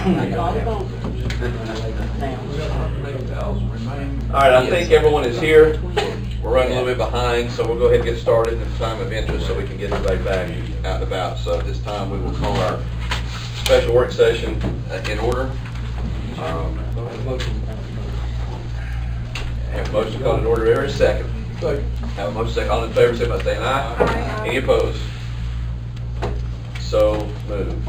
Alright, I think everyone is here. We're running a little bit behind, so we'll go ahead and get started in the time of interest so we can get everybody back out and about. So at this time, we will call our special work session in order. Have a motion to call in order every second. Have a motion second. All in favor, say by saying aye. Aye. Any opposed? So moved.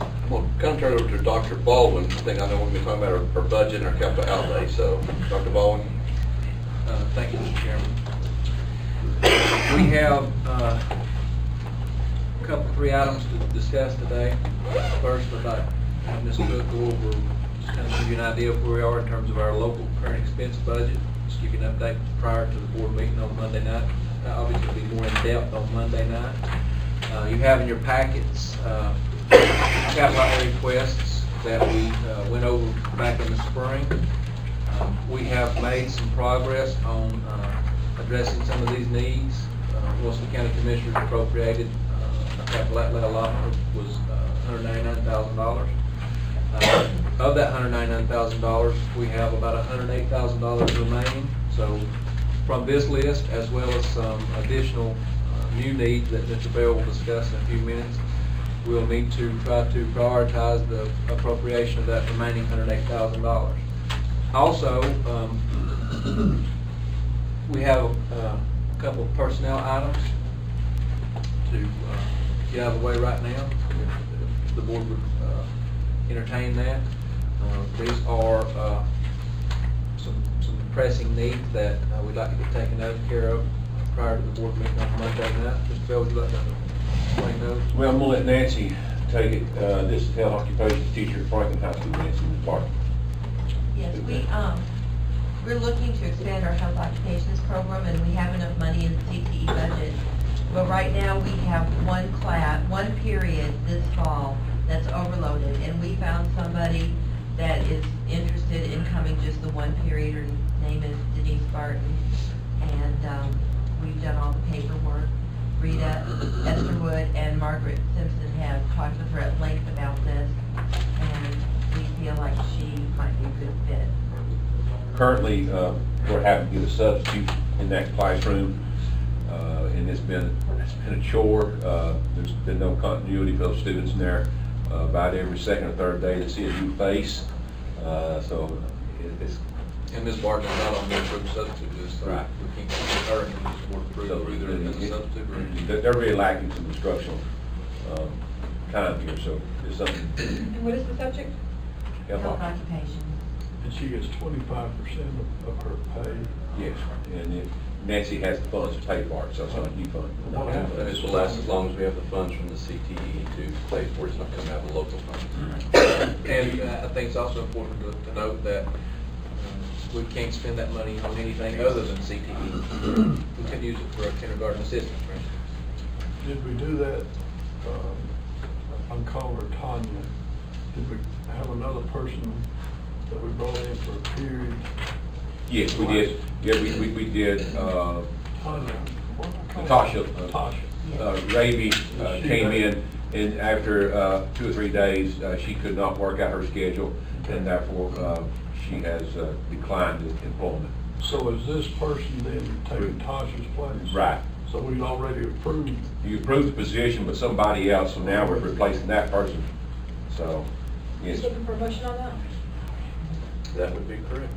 I'm going to kind of turn it over to Dr. Baldwin. I think I know we're going to be talking about our budget and our capital outlay. So, Dr. Baldwin. Thank you, Mr. Chairman. We have three items to discuss today. First, I'd like to have Ms. Cook go over, just kind of give you an idea of where we are in terms of our local current expense budget. Just give you an update prior to the board meeting on Monday night. Obviously, it'll be more in depth on Monday night. You have in your packets capital outlay requests that we went over back in the spring. We have made some progress on addressing some of these needs. Wilson County Commissioners appropriated capital outlay allotment was $199,000. Of that $199,000, we have about $108,000 remaining. So from this list, as well as some additional new needs that Mr. Bell will discuss in a few minutes, we'll need to try to prioritize the appropriation of that remaining $108,000. Also, we have a couple of personnel items to get out of the way right now, if the board would entertain that. These are some pressing needs that we'd like to get taken care of prior to the board meeting on Monday night. Mr. Bell, would you like to explain those? Well, I'm going to let Nancy take it. This is health occupations teacher at Franklin High School, Nancy Clark. Yes, we're looking to expand our health occupations program, and we have enough money in the CTE budget. But right now, we have one period this fall that's overloaded, and we found somebody that is interested in coming just the one period. Her name is Denise Barton, and we've done all the paperwork. Rita Esterwood and Margaret Simpson have talked with her at length about this, and we feel like she might be a good fit. Currently, we're having to get a substitute in that classroom, and it's been a chore. There's been no continuity for those students in there. About every second or third day, they see a new face. So it's. And Ms. Barton is not on the approved substitute list, so Right. we can't keep her and just board approved either as a substitute or. They're really lacking some instructional time here, so it's something. And what is the subject? Health occupation. And she gets 25% of her pay. Yes, and Nancy has the funds to pay for it, so it's not a new fund. And this will last as long as we have the funds from the CTE to pay for it. It's not coming out of the local fund. And I think it's also important to note that we can't spend that money on anything other than CTE. We can use it for a kindergarten assistant, for instance. Did we do that? I'm calling her Tanya. Did we have another person that we brought in for a period? Yes, we did. Yeah, we did. Tanya. Tasha. Tasha. Raby came in, and after 2 or 3 days, she could not work out her schedule, and therefore she has declined employment. So is this person then taking Tasha's place? Right. So we've already approved. You approved the position, but somebody else, so now we're replacing that person. So, yes. Looking for a motion on that? That would be correct.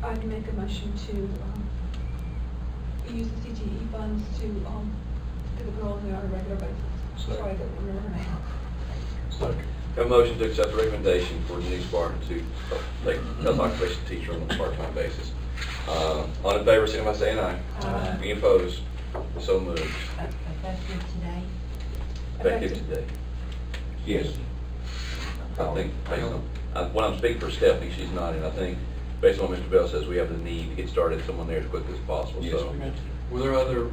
I'd make a motion to use the CTE funds to do the girl on a regular basis. Second. Sorry, I don't remember her name. Second. Have a motion to accept the recommendation for Denise Barton to take health occupation teacher on a part-time basis. All in favor, signify by saying aye. Aye. Any opposed? So moved. Effective today? Effective today. Yes. I think, based on, when I'm speaking for Stephanie, she's nodding. I think, based on what Mr. Bell says, we have the need to get started someone there as quickly as possible. Yes, So, ma'am. Were there other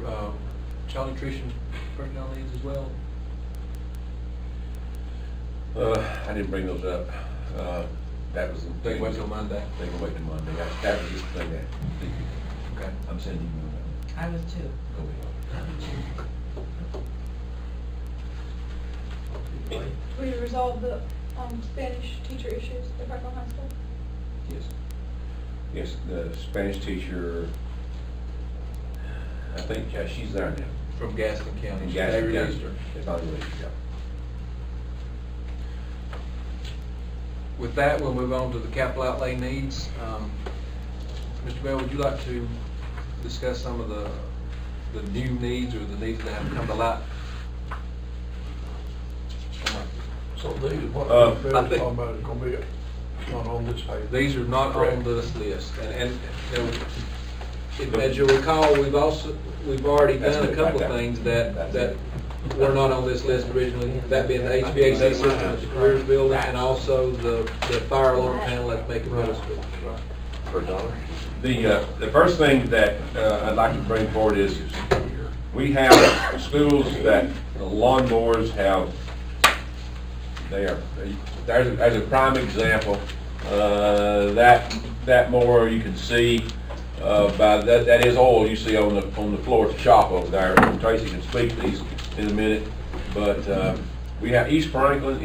child nutrition personnel needs as well? I didn't bring those up. That was. They can wait till Monday. They can wait till Monday. That was just the thing that. Okay. I'm sending you. I was too. Go ahead. We resolved the, Spanish teacher issues at Macon High School. Yes. Yes, the Spanish teacher, I think, yeah, she's there now. From Gaston County. In They Gaston released County. her. It's not released, yeah. With that, we'll move on to the capital outlay needs. Mr. Bell, would you like to discuss some of the new needs or the needs that have come to light? So these, what I Bill's think- talking about is gonna be not on this page. These are not on Correct. this list, and you know, as you'll recall, we've already That's done a good, couple right of there. things That's that it. were not on this list originally, that being the HVAC system at the careers building and also the fire alarm panel at Macon Middle School. For a dollar? The first thing that I'd like to bring forward is we have schools that the lawnmowers have, there's a prime example, that mower you can see, that is oil you see on the floor at the shop over there. And Tracy can speak to these in a minute, but we have, East Franklin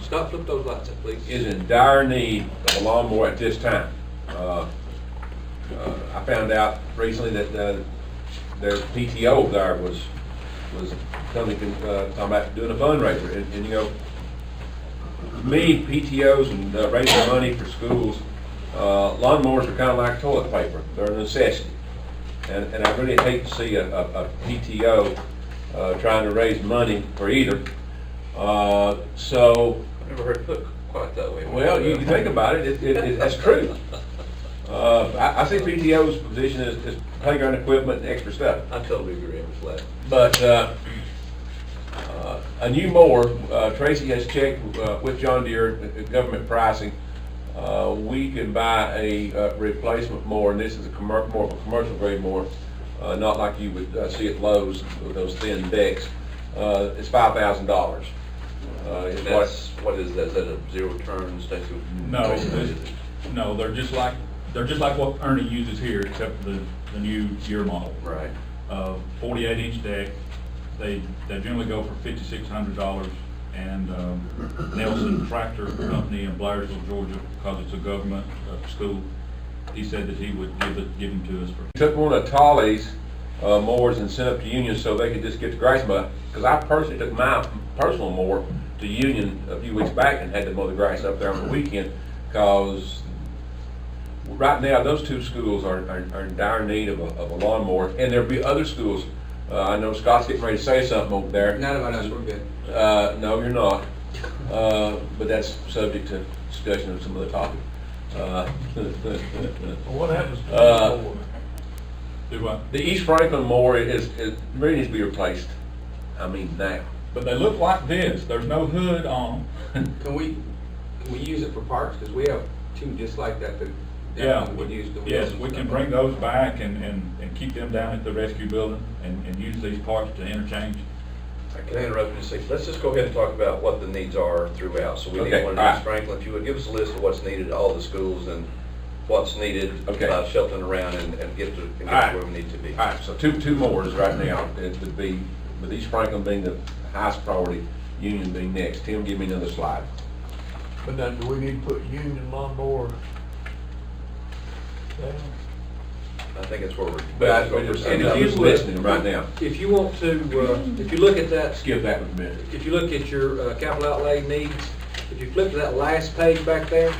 Stop, flip those lights up, please. is in dire need of a lawnmower at this time. I found out recently that their PTO there was coming, talking about doing a fundraiser, and you know, me, PTOs and raising money for schools, lawnmowers are kind of like toilet paper. They're a necessity. And I really hate to see a PTO trying to raise money for either. So, Never heard it put quite that way. well, you think about it, that's true. I see PTO's position as playground equipment and extra stuff. I totally agree, I'm glad. But a new mower, Tracy has checked with John Deere, government pricing. We can buy a replacement mower, and this is more of a commercial grade mower, not like you would see at Lowe's with those thin decks. It's $5,000. That's, what is that, is that a zero turn, Stacy? No, no, they're just like what Ernie uses here, except for the new year model. Right. 48-inch deck. They generally go for $5,600, and Nelson Tractor Company in Blairsville, Georgia, because it's a government school, he said that he would give them to us for. Took one of Tolly's mowers and sent up to Union so they could just get the grass mowed. Because I personally took my personal mower to Union a few weeks back and had to mow the grass up there on the weekend, because right now those two schools are in dire need of a lawnmower, and there'll be other schools. I know Scott's getting ready to say something over there. None of us, we're good. No, you're not. But that's subject to discussion of some other topic. What happens to Uh, the mower? Do what? The East Franklin mower is really needs to be replaced. I mean now. But they look like this. There's no hood on them. Can we use it for parks? Because we have two just like that Yeah, we would use. yes, we can bring those back and keep them down at the rescue building and use these parts to interchange. Can I interrupt you and say, let's just go ahead and talk about what the needs are throughout. So we Okay, need one all in right. East Franklin. If you would give us a list of what's needed at all the schools and what's needed, Okay. sheltering around and get to All right. where we need to be. All right, so two mowers right now. It would be, with East Franklin being the highest priority, Union being next. Tim, give me another slide. But now, do we need to put Union lawnmower down? I think that's where we're. But that's what we're I'm saying. just listening right now. If you want to, if you look at that, Skip that with a minute. if you look at your capital outlay needs, if you flip to that last page back there,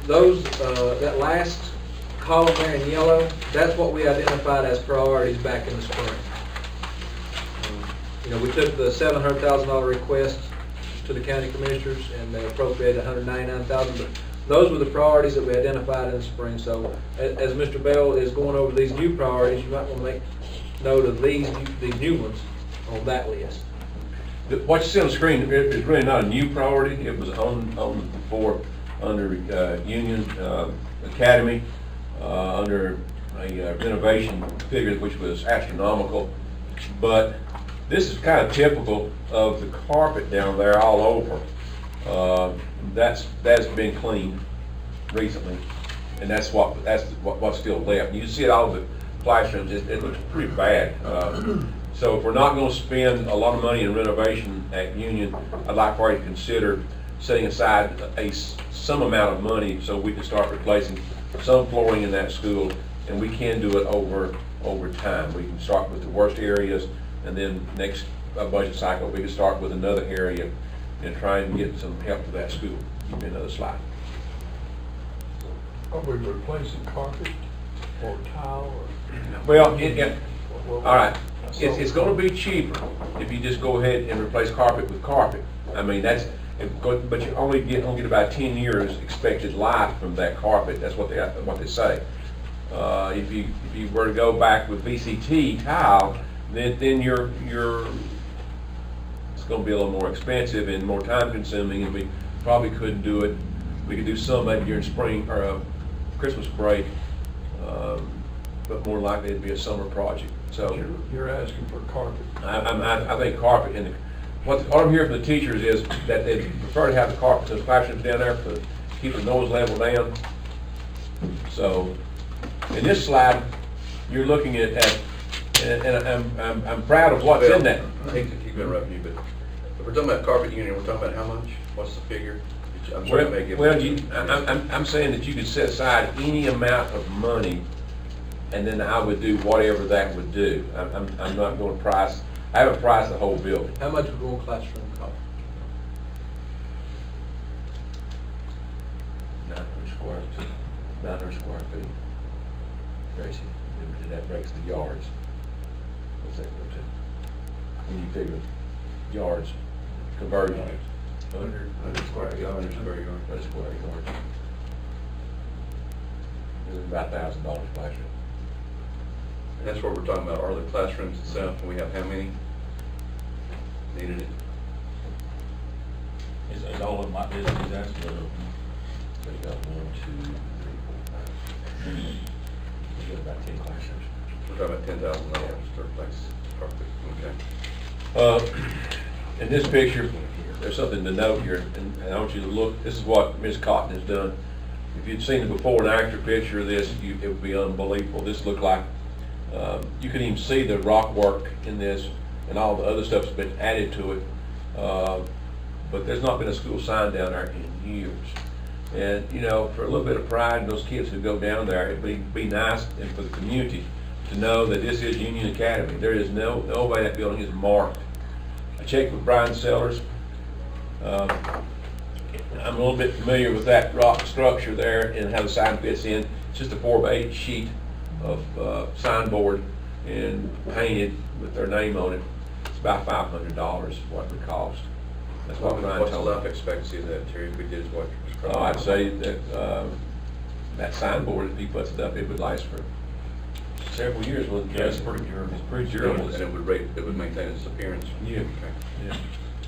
those, that last column there in yellow, that's what we identified as priorities back in the spring. You know, we took the $700,000 request to the county commissioners and they appropriated $199,000, but those were the priorities that we identified in the spring. So as Mr. Bell is going over these new priorities, you might want to make note of these new ones on that list. What you see on the screen is really not a new priority. It was on before under Union Academy, under a renovation figure which was astronomical. But this is kind of typical of the carpet down there all over. That's been cleaned recently, and that's what's still left. You see it all over the classrooms. It looks pretty bad. So if we're not gonna spend a lot of money in renovation at Union, I'd like for you to consider setting aside some amount of money so we can start replacing some flooring in that school, and we can do it over time. We can start with the worst areas, and then next budget cycle, we can start with another area and try and get some help for that school. Give me another slide. Are we replacing carpet or tile or? Well, all right, it's gonna be cheaper if you just go ahead and replace carpet with carpet. I mean, but you only get about 10 years expected life from that carpet. That's what they say. If you were to go back with VCT tile, then you're it's going to be a little more expensive and more time consuming, and we probably couldn't do it. We could do some maybe during spring or Christmas break, but more likely it'd be a summer project. So You're asking for carpet. I think carpet, and what I'm hearing from the teachers is that they prefer to have the carpet in the classrooms down there to keep the noise level down. So in this slide, you're looking at and I'm proud of what's in that. I hate to keep interrupting you, but if we're talking about carpet union, we're talking about how much? What's the figure? I'm sure you may give. I'm saying that you could set aside any amount of money, and then I would do whatever that would do. I'm not going to price. I haven't priced the whole building. How much would one classroom cost? 900 square feet. Tracy, and that breaks the yards. What's that go to? When you figure yards, conversion. 100 square yards. 100 square yards. It's about $1,000 classroom. And that's what we're talking about, are the classrooms itself, and we have how many needed it? Is all of my business asking? So you got 1, 2, 3, 4, 5. You got about 10 classrooms. We're talking about $10,000 to replace carpet, okay. In this picture, there's something to note here, and I want you to look. This is what Ms. Cotton has done. If you'd seen the before and after picture of this, it would be unbelievable. This looked like, you can even see the rock work in this, and all the other stuff's been added to it. But there's not been a school sign down there in years. And, you know, for a little bit of pride in those kids who go down there, it'd be nice, and for the community to know that this is Union Academy. There is no way that building is marked. I checked with Brian Sellers. I'm a little bit familiar with that rock structure there and how the sign fits in. It's just a 4x8 sheet of signboard and painted with their name on it. It's about $500 what it would cost. That's what Brian What's the told me. life expectancy of that, Terry, if we did what was called? Oh, I'd say that that signboard, if he puts it up, it would last for several years. Wouldn't it? Yeah, it's pretty durable. It's pretty durable. And it would maintain its appearance? Yeah. Okay. Yeah.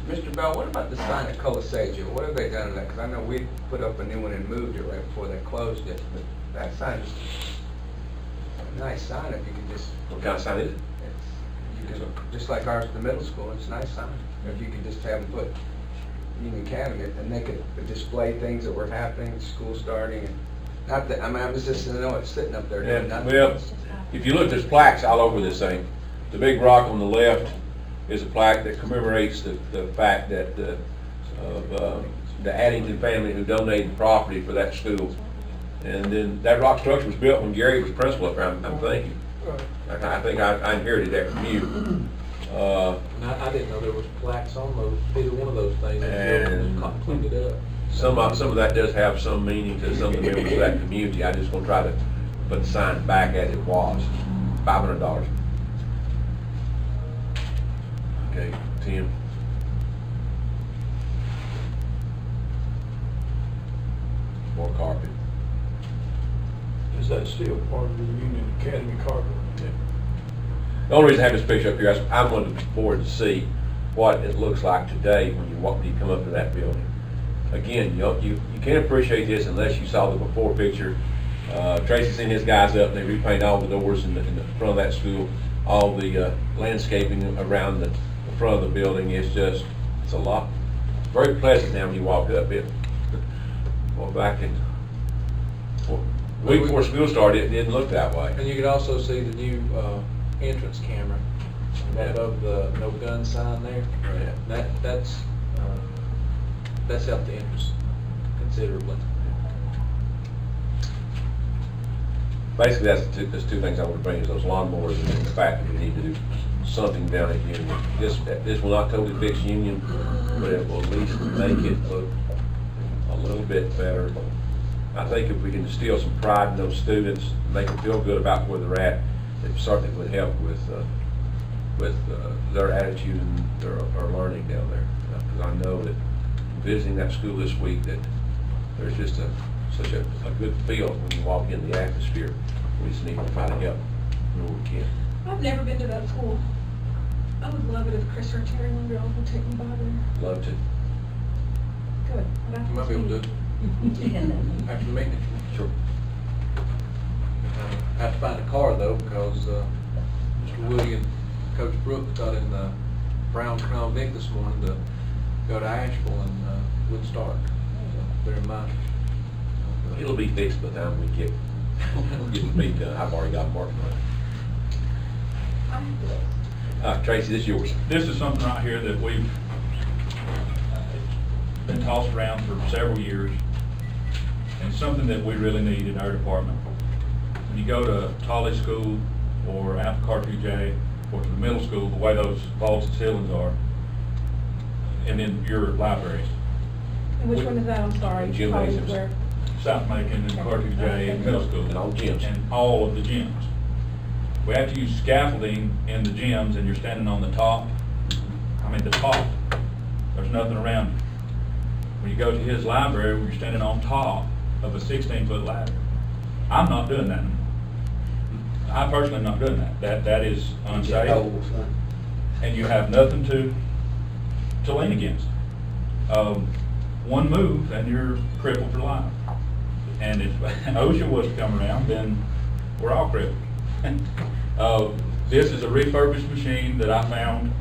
Mr. Bell, what about the sign at Colisegia? What have they done to that? Because I know we put up a new one and moved it right before they closed it, but that sign is a nice sign if you could just, What kind of sign is it? just like ours at the middle school, it's a nice sign. If you could just have them put Union Academy, and they could display things that were happening, school starting, and not that, I mean, I was just, I know it's sitting up there doing Yeah, nothing. well, if you look, there's plaques all over this thing. The big rock on the left is a plaque that commemorates the fact that the Addington family who donated property for that school. And then that rock structure was built when Gary was principal up there, I'm thinking. I think I inherited that from you. And I didn't know there was plaques on those, either one of those things. And- Just cleaned it up. Some of that does have some meaning to some of the members of that community. I just want to try to put the sign back as it was. $500. Okay, Tim. More carpet. Is that still part of the Union Academy carpet? The only reason I have this picture up here is I wanted the board to see what it looks like today when you come up to that building. Again, you can't appreciate this unless you saw the before picture. Tracy sent his guys up and they repainted all the doors in the front of that school. All the landscaping around the front of the building is just, it's a lot. Very pleasant now when you walk up it. Well, back in, week before school started, it didn't look that way. And you could also see the new entrance camera above the no gun sign there. Right. That's helped the interest considerably. Basically, that's two things I want to bring, is those lawnmowers and the fact that we need to do something down at Union. This will not totally fix Union, but it will at least make it look a little bit better. I think if we can instill some pride in those students, make them feel good about where they're at, it certainly would help with their attitude and their learning down there. Because I know that visiting that school this week, that there's just such a good feel when you walk in the atmosphere. We just need to try to help where we can. I've never been to that school. I would love it if Chris or Terry Linderall would take me by there. Love to. Good. You might be able to do it after the meeting. Sure. I have to find a car though, because Mr. Woody and Coach Brooks got in the Brown Crown Vic this morning to go to Asheville and would start. So bear in mind. It'll be fixed by the time we get the meet done. I've already got them working on it. Tracy, this is yours. This is something right here that we've been tossed around for several years, and something that we really need in our department. When you go to Tolley School or out to Cartridge A or to the middle school, the way those vaults and ceilings are, and then your libraries, And which one is that? I'm sorry. Gymnasiums. Probably where- South Macon and Cartridge A and middle school. And all gyms. And all of the gyms. We have to use scaffolding in the gyms, and you're standing on the top. I mean, the top. There's nothing around you. When you go to his library, you're standing on top of a 16-foot ladder. I'm not doing that. I personally am not doing that. That is unsafe. And you have nothing to lean against. One move and you're crippled for life. And if OSHA was to come around, then we're all crippled. This is a refurbished machine that I found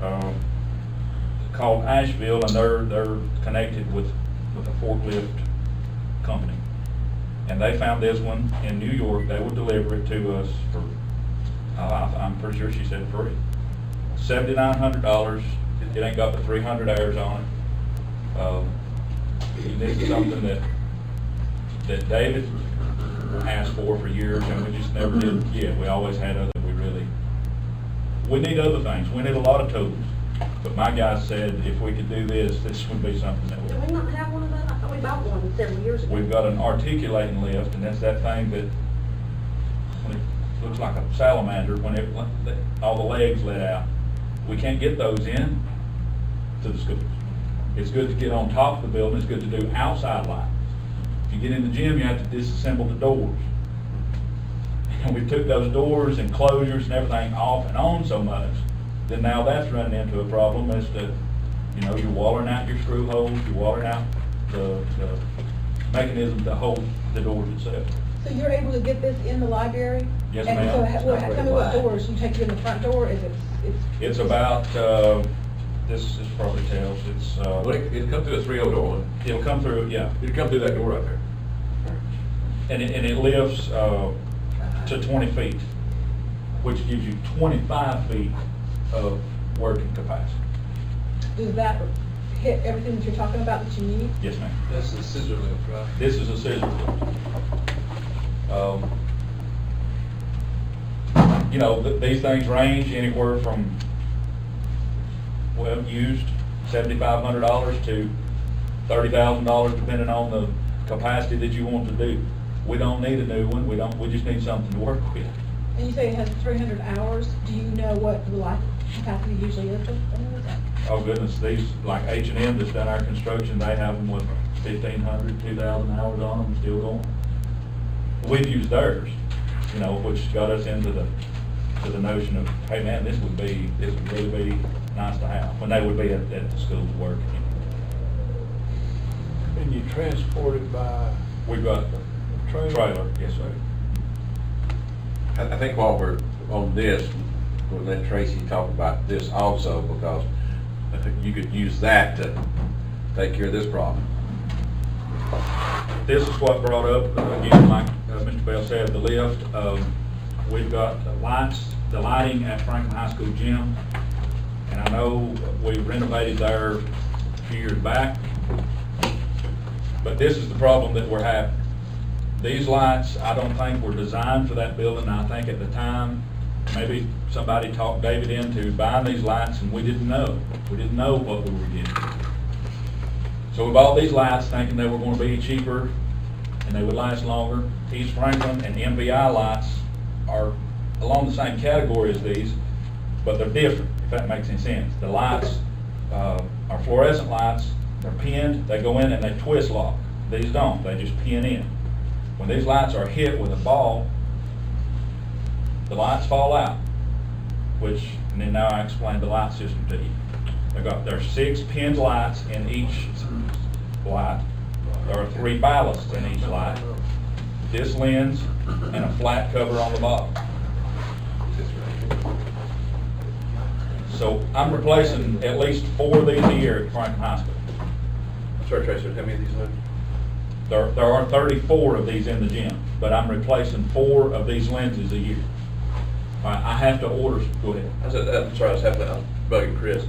called Asheville, and they're connected with a forklift company. And they found this one in New York. They would deliver it to us for, I'm pretty sure she said free. $7,900. It ain't got the 300 hours on it. This is something that David asked for years, and we just never did get. We always had other, we need other things. We need a lot of tools. But my guy said if we could do this, this would be something that Do we not have one of those? I thought we bought one several years ago. we've got an articulating lift, and that's that thing that when it looks like a salamander when all the legs let out. We can't get those in to the schools. It's good to get on top of the building. It's good to do outside lighting. If you get in the gym, you have to disassemble the doors. And we took those doors and closures and everything off and on so much, then now that's running into a problem as to, you're watering out your screw holes, you're watering out the mechanism to hold the doors itself. So you're able to get this in the library? Yes, And ma'am. so, tell me what doors, you take it in the front door, is it? It's about, this probably tells, it's, It'll come through a 3-0 door. it'll come through, yeah. It'll come through that door right there. And it lifts to 20 feet, which gives you 25 feet of working capacity. Does that hit everything that you're talking about that you need? Yes, ma'am. That's the scissor lift, right? This is a scissor lift. These things range anywhere from, used $7,500 to $30,000, depending on the capacity that you want to do. We don't need a new one. We just need something to work with. And you say it has 300 hours, do you know what the life capacity usually is? Oh goodness, these, like H&M that's done our construction, they have them with 1,500, 2,000 hours on them, still going. We've used theirs, which got us into the notion of, hey man, this would really be nice to have, when they would be at the schools working. And you transport it by We've got a trailer, yes sir. I think while we're on this, we'll let Tracy talk about this also, because I think you could use that to take care of this problem. This is what brought up, again, like Mr. Bell said, the lift. We've got the lighting at Franklin High School gym. And I know we renovated there a few years back, but this is the problem that we're having. These lights, I don't think were designed for that building. I think at the time, maybe somebody talked David into buying these lights and we didn't know. We didn't know what we were getting. So we bought these lights thinking they were going to be cheaper and they would last longer. East Franklin and MVI lights are along the same category as these, but they're different, if that makes any sense. The lights are fluorescent lights, they're pinned, they go in and they twist lock. These don't, they just pin in. When these lights are hit with a ball, the lights fall out, and then now I explained the light system to you. There's 6 pinned lights in each light. There are 3 ballasts in each light. This lens and a flat cover on the bottom. So I'm replacing at least 4 of these a year at Franklin High School. Sorry, Tracy, how many of these are? There are 34 of these in the gym, but I'm replacing 4 of these lenses a year. I have to order, go ahead. I'm sorry, I was bugging Chris.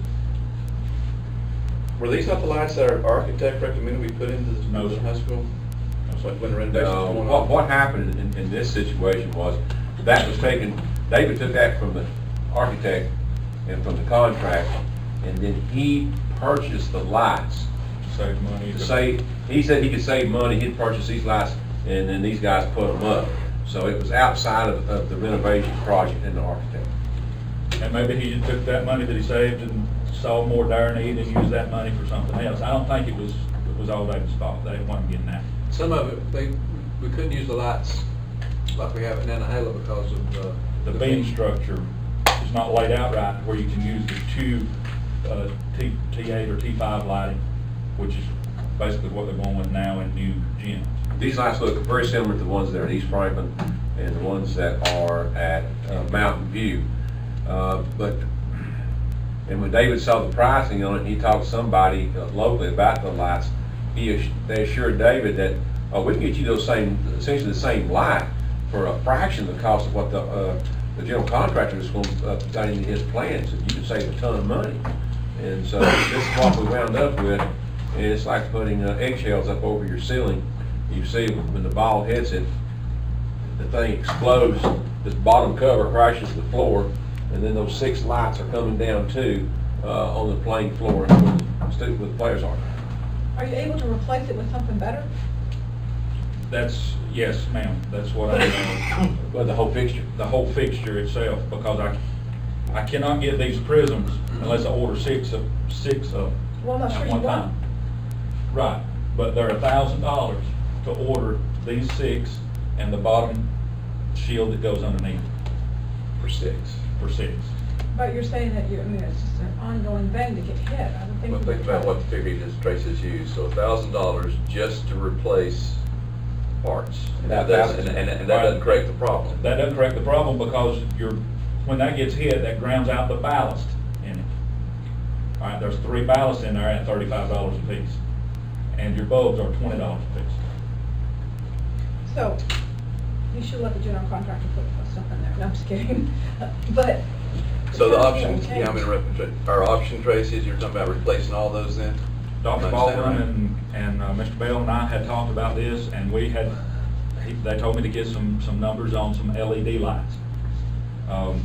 Were these not the lights that our architect recommended we put into No, the sir. high school? When the renovations were going on? What happened in this situation was, that was taken, David took that from the architect and from the contract, and then he purchased the lights. Save money. He said he could save money, he'd purchase these lights, and then these guys put them up. So it was outside of the renovation project and the architect. And maybe he just took that money that he saved and saw more dire need and used that money for something else. I don't think it was all David's fault. They wasn't getting that. Some of it, we couldn't use the lights like we have at Nantahala because of The beam structure is not laid out right where you can use the 2 T8 or T5 lighting, which is basically what they're going with now in new gyms. These lights look very similar to the ones that are in East Franklin and the ones that are at Mountain View. And when David saw the pricing on it, he talked to somebody locally about the lights. They assured David that we can get you those essentially the same light for a fraction of the cost of what the general contractor is going to put into his plans. And you can save a ton of money. And so this is what we wound up with. And it's like putting eggshells up over your ceiling. You see when the ball hits it, the thing explodes, this bottom cover crashes to the floor, and then those 6 lights are coming down too on the playing floor where the players are. Are you able to replace it with something better? Yes, ma'am, that's what I do. Well, the whole fixture. The whole fixture itself, because I cannot get these prisms unless I order 6 of Well, I'm not sure at you one want. time. Right, but they're $1,000 to order these 6 and the bottom shield that goes underneath For 6. for 6. But you're saying that it's just an ongoing thing to get hit. I don't think. Well, think about what the figure just Tracy's used, so $1,000 just to replace parts. And that doesn't correct the problem. That doesn't correct the problem because when that gets hit, that grounds out the ballast in it. All right, there's 3 ballasts in there at $35 a piece, and your bulbs are $20 a piece. So, you should let the general contractor put stuff in there. No, I'm just kidding. But. So the it's gonna option, change. yeah, I'm interrupting, our option, Tracy, is you're talking about replacing all those then? Dr. Am I Baldwin understanding and Mr. Bell and I had talked about this, and they told me to get some numbers on some LED lights. I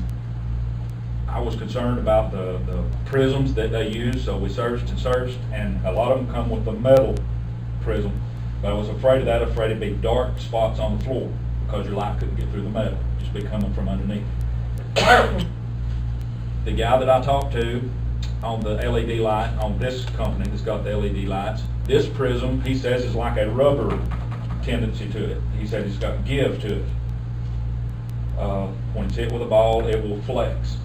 was concerned about the prisms that they use, so we searched, and a lot of them come with the metal prism. But I was afraid it'd be dark spots on the floor because your light couldn't get through the metal, just be coming from underneath. The guy that I talked to on the LED light, on this company that's got the LED lights, this prism, he says, is like a rubber tendency to it. He said it's got give to it. When it's hit with a ball, it will flex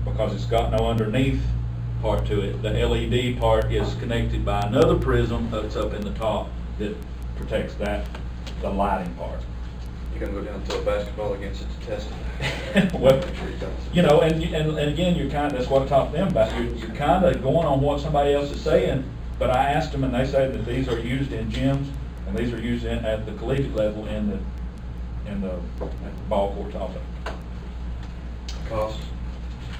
because it's got no underneath part to it. The LED part is connected by another prism that's up in the top that protects the lighting part. You're gonna go down to a basketball against it to test it? Well, and again, that's what I talked to them about. You're kind of going on what somebody else is saying, but I asked them and they say that these are used in gyms and these are used at the collegiate level in the ball courts also. Cost?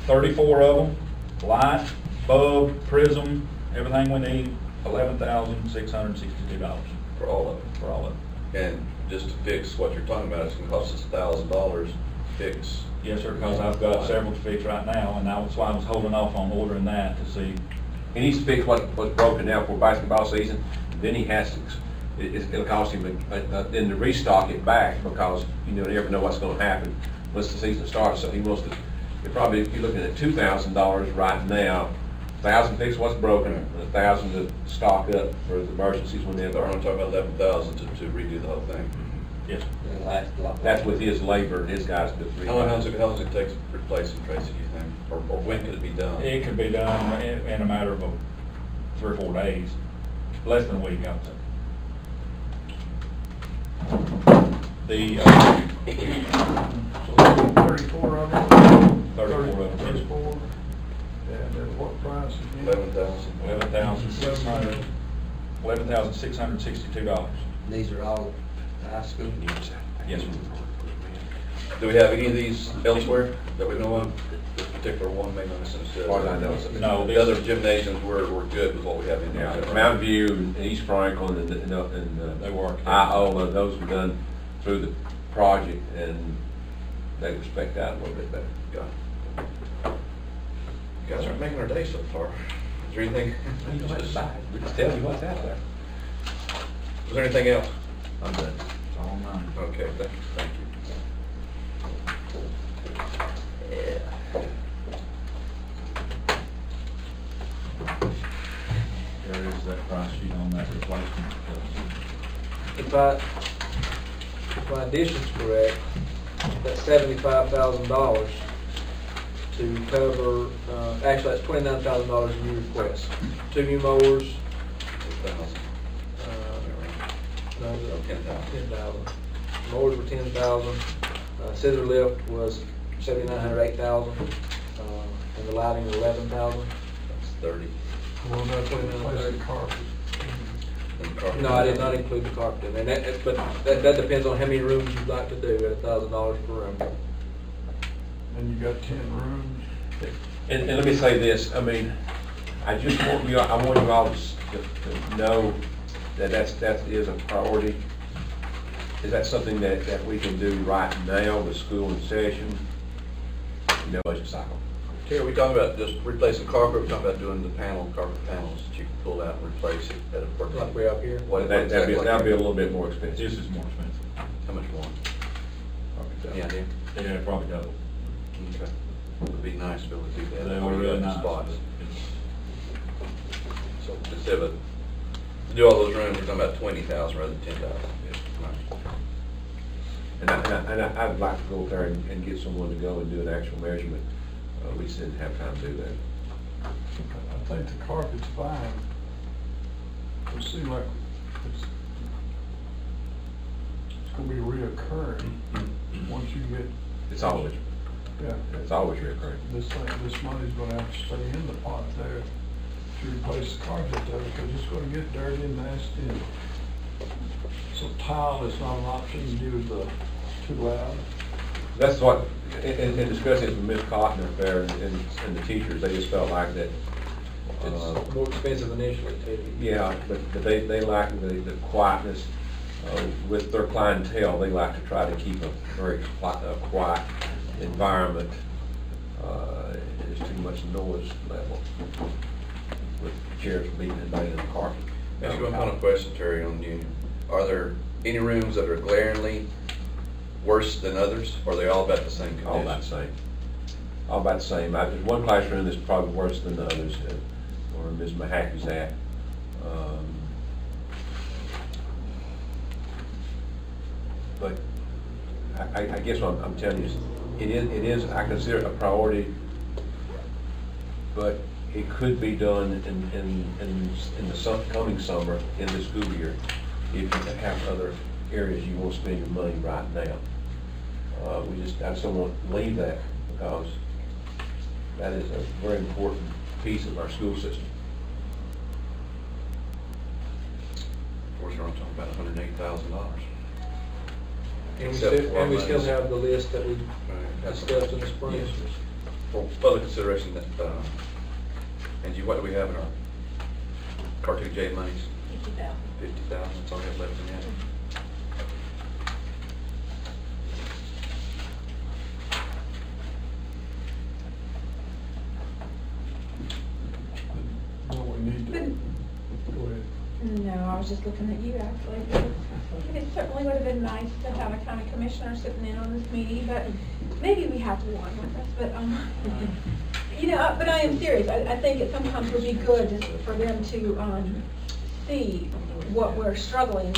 34 of them light, bulb, prism, everything we need, $11,662 For all of it. for all of it. And just to fix what you're talking about, it's gonna cost us $1,000 to fix. Yes, sir, because I've got several to fix right now, and that's why I was holding off on ordering that to see. He needs to fix what's broken now for basketball season, then he has to, it'll cost him, then to restock it back, because you never know what's gonna happen once the season starts, so he wants to, you're looking at $2,000 right now, 1,000 fix what's broken, and 1,000 to stock up for the emergencies when they So we're are. only talking about 11,000 to redo the whole thing. Yes, That's with his labor and his guys to do. How long does it take to replace it, Tracy, do you think? Or when could it be done? it could be done in a matter of 3 or 4 days, less than a week, I would say. The, 34 of them? 34 of them. 34. And then what price again? 11,000. $11,662. These are all high school. Yes, sir. Do we have any of these elsewhere that we know of? This particular one may not have As far as I know. No, The other gymnasiums were good with what we have in there. Yeah, Mountain View and East Franklin and They work. Iola, those were done through the project, and they respect that a little bit better. Got it. You guys aren't making our day so far. Is there anything? We just tell you what's out there. Was there anything else? I'm done. It's all mine. Okay, thank you. Yeah. There is that price sheet on that replacement. If my addition's correct, that's $75,000 to cover, actually, that's $29,000 in new requests. 2 new mowers, 8,000. no, 10,000. 10,000. Mowers were 10,000. Scissor lift was 7,900, 8,000. And the lighting was 11,000. That's 30. Well, that's what replace the carpet. And carpet. No, I did not include the carpet in there. But that depends on how many rooms you'd like to do at $1,000 per room. And you got 10 rooms. And let me say this, I mean, I want you all to know that that is a priority. Is that something that we can do right now with school in session? Budget cycle. Here, we talking about just replacing carpet, we're talking about doing the carpet panels that you can pull out and replace it at a work. Like we're up here. That'd be a little bit more expensive. This is more expensive. How much more? Yeah, I did. Yeah, probably double. Okay. It would be nice to be able to do that. They before were you really got the nice. spots. It's- So instead of, to do all those rooms, we're talking about 20,000 rather than 10,000. And I'd like to go up there and get someone to go and do an actual measurement. We just didn't have time to do that. I think the carpet's fine. It seems like it's gonna be reoccurring once you get, It's always recurring. this money's gonna have to stay in the pot there to replace the carpet there, because it's gonna get dirty and nasty. And so tile is not an option due to the too loud. That's what, in discussing it with Ms. Cotton up there and the teachers, they just felt like that. It's more expensive initially too. Yeah, but they like the quietness with their clientele. They like to try to keep a very quiet environment. There's too much noise level with chairs beating and banging the carpet. Ask you one final question, Terry, on Union. Are there any rooms that are glaringly worse than others, or are they all about the same condition? All about the same. All about the same. There's one classroom that's probably worse than the others, where Ms. Mahacky's at. But I guess what I'm telling you is, it is, I consider it a priority, but it could be done in the coming summer, in the school year, if you have other areas you want to spend your money right now. I just don't want to leave that, because that is a very important piece of our school system. Of course, we're only talking about $108,000. And we Except still, for and we still monies. have the list that we That's discussed in the spring. Yes. For further consideration, that Angie, what do we have in our cartoon J monies? 50,000. 50,000, that's all we have left in that. No, we need to, go ahead. No, I was just looking at you actually. It certainly would have been nice to have a county commissioner sitting in on this meeting, but maybe we have one with us, but, you know, but I am serious. I think it sometimes would be good just for them to, see what we're struggling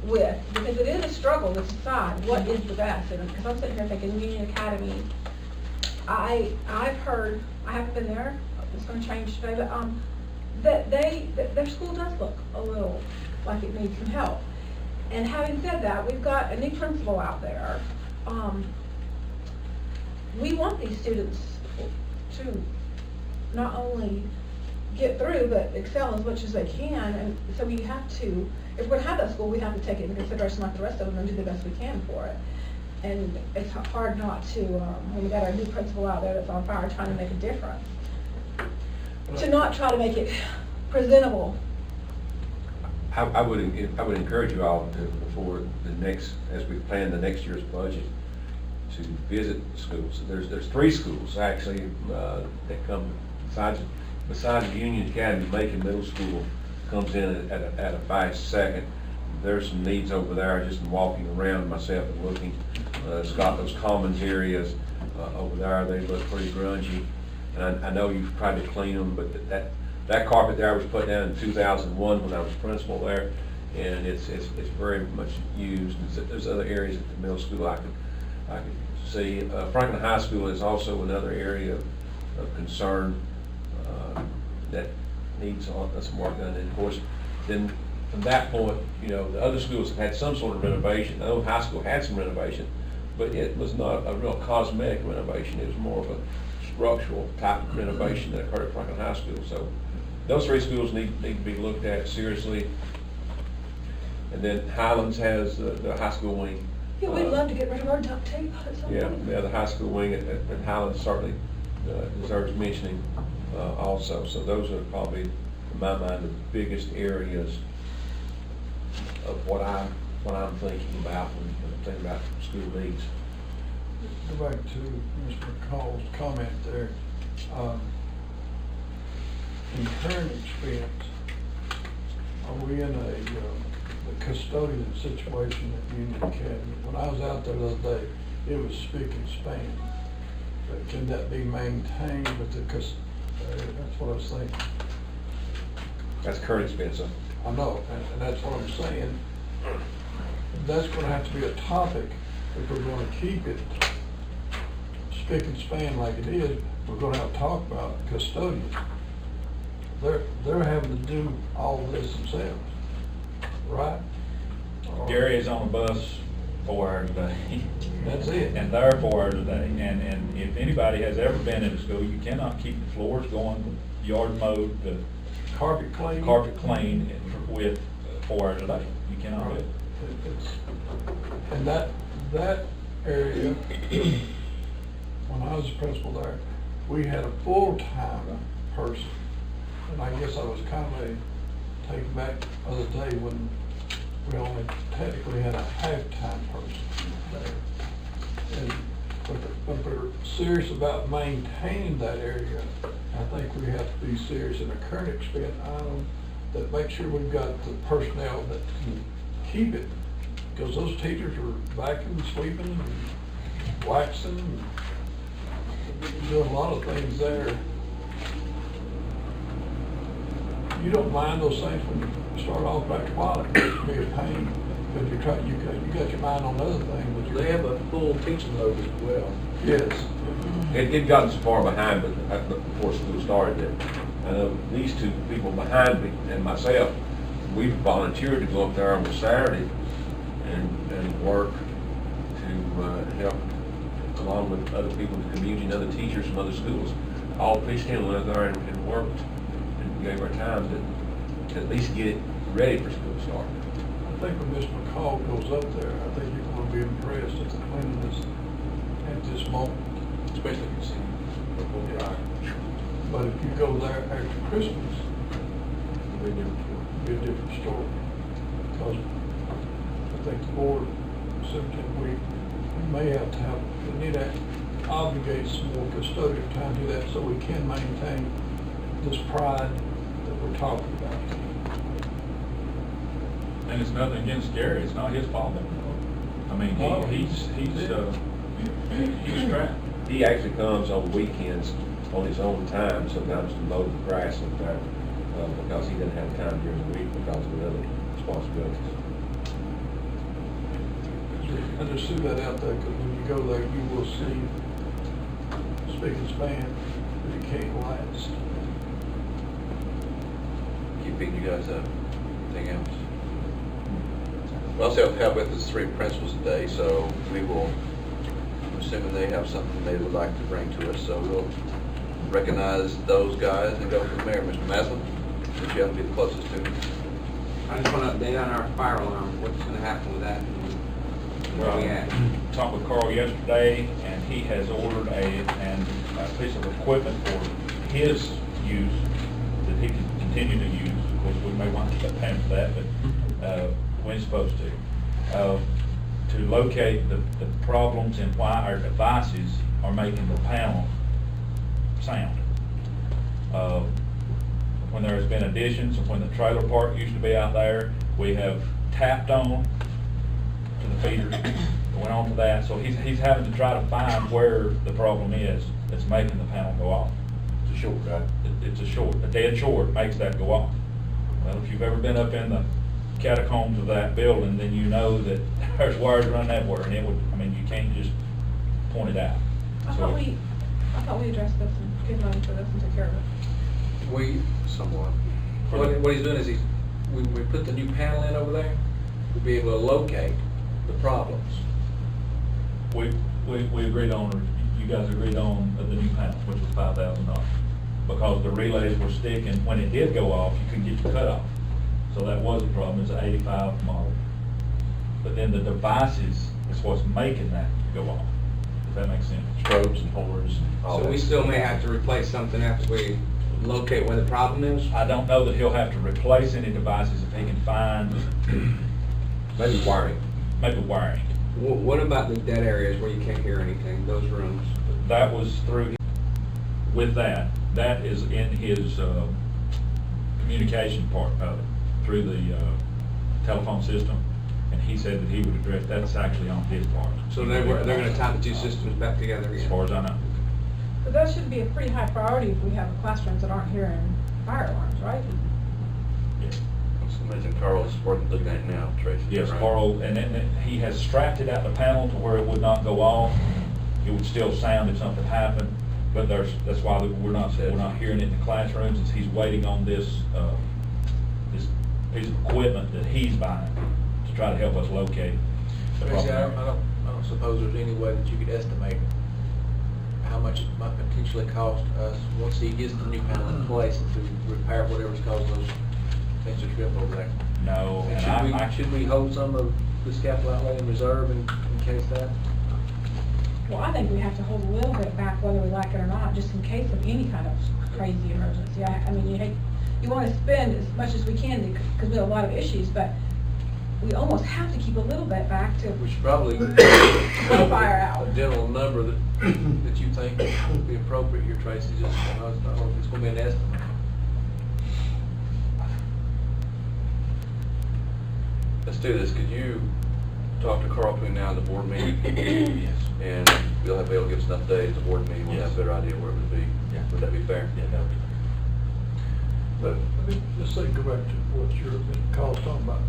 with, because it is a struggle to decide what is the best, and, because I'm sitting here thinking Union Academy, I've heard, I haven't been there, it's gonna change today, but, that their school does look a little like it needs some help. And having said that, we've got a new principal out there. We want these students to not only get through, but excel as much as they can, and so we have to, if we're gonna have that school, we have to take it into consideration like the rest of them and do the best we can for it. And it's hard not to, when we got our new principal out there that's on fire trying to make a difference, to not try to make it presentable. I would encourage you all to, before the next, as we plan the next year's budget, to visit the schools. There's 3 schools actually that come besides Union Academy. Macon Middle School comes in at a fast second. There's some needs over there. Just in walking around myself and looking. It's got those commons areas over there. They look pretty grungy, and I know you've tried to clean them, but that carpet there was put down in 2001 when I was principal there, and it's very much used. There's other areas at the middle school I could see. Franklin High School is also another area of concern that needs some work done. And of course, then from that point, you know, the other schools have had some sort of renovation. I know high school had some renovation, but it was not a real cosmetic renovation. It was more of a structural type of renovation that occurred at Franklin High School. So those 3 schools need to be looked at seriously. And then Highlands has the high school wing. Yeah, we'd love to get rid of our duct tape at some point. Yeah, the high school wing at Highlands certainly deserves mentioning also. So those are probably, in my mind, the biggest areas of what I'm thinking about when I'm thinking about school needs. Go back to Mr. McCall's comment there. In current expense, are we in a custodian situation at Union Academy? When I was out there the other day, it was spick and span. But can that be maintained with the that's what I was thinking. That's current expense. I know, and that's what I'm saying. That's gonna have to be a topic if we're gonna keep it spick and span like it is. We're gonna have to talk about custodians. They're having to do all this themselves, right? Gary is on the bus 4 hours a day. That's it. And they're 4 hours a day. And if anybody has ever been in a school, you cannot keep the floors going, the yard mowed, the Carpet clean. with 4 hours a day. You cannot do it. And that area, when I was principal there, we had a full-time person. And I guess I was kind of taken back the other day when we only technically had a half-time person there. And, but they're serious about maintaining that area. I think we have to be serious in a current expense item that make sure we've got the personnel that can keep it. Because those teachers are vacuuming, sweeping, and waxing, and doing a lot of things there. You don't mind those things when you start off back to while it can be a pain, but you got your mind on other things. But They have a full teaching load as well. Yes. It gotten so far behind, but before school started, that I know these 2 people behind me and myself, we volunteered to go up there on Saturday and work to help, along with other people in the community and other teachers from other schools. All the police came went there and worked and gave our time to at least get it ready for school start. I think when Mr. McCall goes up there, I think you're going to be impressed at the cleanliness at this moment. Especially if you see. But if you go there after Christmas, it'll be a different story. Because I think the board, we may have to have, we need to obligate some more custodial time to do that so we can maintain this pride that we're talking about. And it's nothing against Gary, it's not his fault. I mean, No, he's strapped. He actually comes on weekends on his own time, sometimes to mow the grass up there, because he doesn't have time during the week because of other responsibilities. I just threw that out there because when you go there, you will see, speaking span, that it can't last. Keep beating you guys up. Anything else? We also have with us 3 principals today, so we will, I'm assuming they have something they would like to bring to us, so we'll recognize those guys and go from there. Mr. Maslin, since you happen to be the closest to me. I just want to update on our fire alarm, what's going to happen with that, and where we at? Talked with Carl yesterday, and he has ordered a piece of equipment for his use that he can continue to use. Of course, we may want to get paying for that, but we're supposed to locate the problems and why our devices are making the panel sound. When there has been additions, or when the trailer park used to be out there, we have tapped on to the feeder, went on to that, so he's having to try to find where the problem is that's making the panel go off. It's a short, right? It's a dead short makes that go off. Well, if you've ever been up in the catacombs of that building, then you know that there's wires running everywhere, and you can't just point it out. I thought we addressed this and gave money for this and took care of it. We, Somewhat. what he's doing is we put the new panel in over there, we'll be able to locate the problems. We agreed on, you guys agreed on the new panel, which was $5,000. Because the relays were sticking, when it did go off, you couldn't get your cutoff. So that was a problem, it's an 85 model. But then the devices is what's making that go off, if that makes sense. Strobes and horns. all So that. we still may have to replace something after we locate where the problem is? I don't know that he'll have to replace any devices if he can find Maybe wiring. maybe wiring. What about the dead areas where you can't hear anything, those rooms? That was through, with that is in his communication part of it, through the telephone system, and he said that he would address, that's actually on his part. So they're going to tie the two systems back together As again? far as I know. But that should be a pretty high priority if we have classrooms that aren't hearing fire alarms, right? Yeah. So imagine Carl's working, looking at it now, Tracy. Yes, right? Carl, and then he has strapped it at the panel to where it would not go off. It would still sound if something happened, but that's why we're not hearing it in the classrooms, is he's waiting on this piece of equipment that he's buying to try to help us locate the Tracy, I problem. don't suppose there's any way that you could estimate how much it might potentially cost us once he gets the new panel in place to repair whatever's caused those things to trip over there. No, And and should we hold some of this capital outlay in reserve in case that? Well, I think we have to hold a little bit back whether we like it or not, just in case of any kind of crazy emergency. I mean, you want to spend as much as we can because we have a lot of issues, but we almost have to keep a little bit back to We should probably put a fire out. a general number that you think would be appropriate here, Tracy, just, it's gonna be an estimate. Let's do this. Could you talk to Carl between now and the board meeting? Yes. And we'll have, able to give us an update at the board meeting. We'll have a better idea where it would be. Yeah. Would that be fair? Yeah, that would be. But let me just say, go back to what Carl's talking about.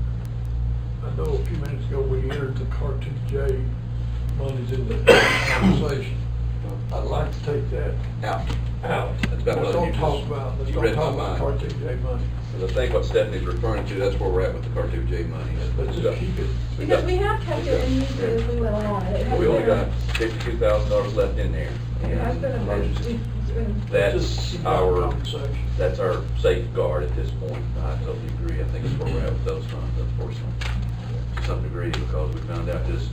I know a few minutes ago, we entered the Cartoon J monies in the conversation. I'd like to take that Out. out. That's about what Let's you don't talk just- about, let's you don't read talk my about mind. Cartoon J money. Because I think what Stephanie's referring to, that's where we're at with the Cartoon J money. Let's just keep it. Because we have kept it and used it as we went along. It has We only been got $52,000 left in there. It has been And it's been. Just That's keep that our, conversation. that's our safeguard at this point. I totally agree. I think it's where we're at with those funds, unfortunately. To some degree, because we found out just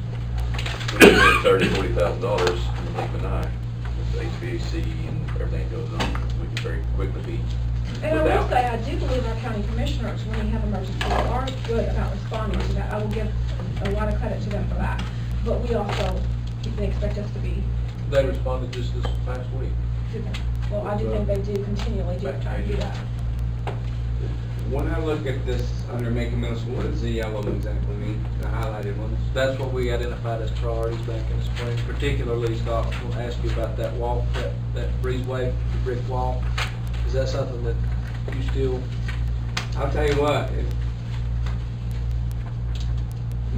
$30,000, $40,000 in the blink of an eye. HVAC and everything that goes on, we can very quickly be And I will without. say, I do believe our county commissioners, when we have emergencies, are good about responding to that. I will give a lot of credit to them for that. But we also, they expect us to be, They responded just this past week. well, I do think they do continually do try to do that. When I look at this under Macon Middle School, what does the yellow exactly mean, the highlighted ones? That's what we identified as priorities back in the spring, particularly, Scott, we'll ask you about that wall, that breezeway, the brick wall. Is that something that you still, I'll tell you what,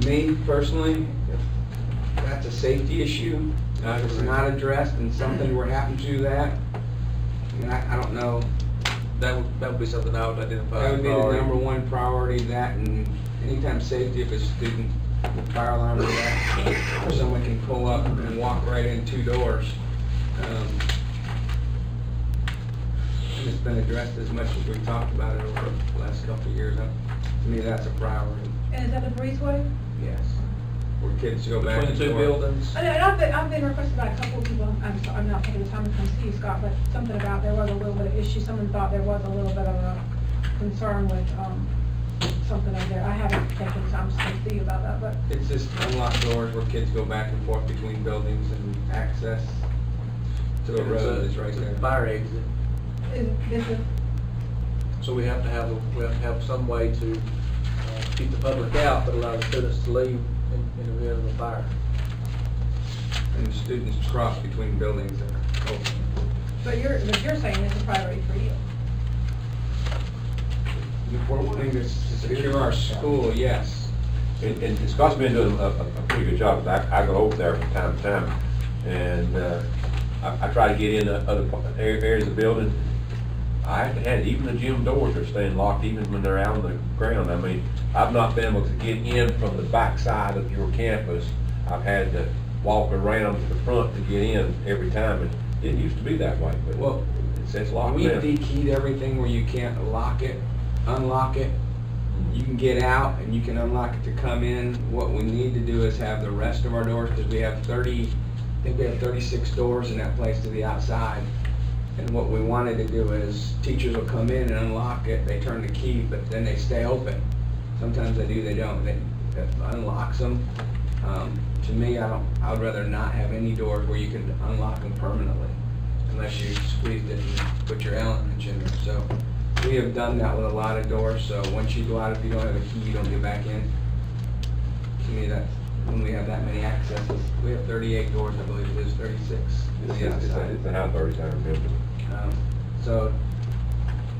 me personally, if that's a safety issue, if it's not addressed and something were happening to that, I mean, I don't know. that would be something I would identify That as would be the priority? number one priority, that and anytime safety, if a student, fire alarm or that, or someone can pull up and walk right in 2 doors. And it's been addressed as much as we've talked about it over the last couple of years. To me, that's a priority, And is that the breezeway? yes. Where kids go back Between and the two forth. buildings? And I've been requested by a couple of people, I'm sorry, I'm not taking the time to come see you, Scott, but something about there was a little bit of issue. Someone thought there was a little bit of a concern with, something over there. I haven't taken the time to speak to you about that, but It's just unlocked doors where kids go back and forth between buildings and access to the road is right It's a there. fire exit, is it, so we have to have some way to keep the public out, but allow the students to leave in the event of a fire. And the students cross between buildings that are open. but you're saying it's a priority for you. If we're wanting to secure our school, yes. And Scott's been doing a pretty good job. I go over there from time to time, and I try to get in other areas of the building. I have to have, even the gym doors are staying locked even when they're out on the ground. I mean, I've not been able to get in from the back side of your campus. I've had to walk around to the front to get in every time. It didn't used to be that way, but Well, it's locked we've now. dekeyed everything where you can't lock it, unlock it. You can get out and you can unlock it to come in. What we need to do is have the rest of our doors, because we have 36 doors in that place to the outside. And what we wanted to do is, teachers will come in and unlock it, they turn the key, but then they stay open. Sometimes they do, they don't, it unlocks them. To me, I would rather not have any doors where you can unlock them permanently, unless you squeezed it and put your Allen wrench in there. So we have done that with a lot of doors, so once you go out, if you don't have a key, you don't get back in. To me, that's, when we have that many accesses, we have 38 doors, I believe it is, 36 to the outside. It's a high 30s, I remember. So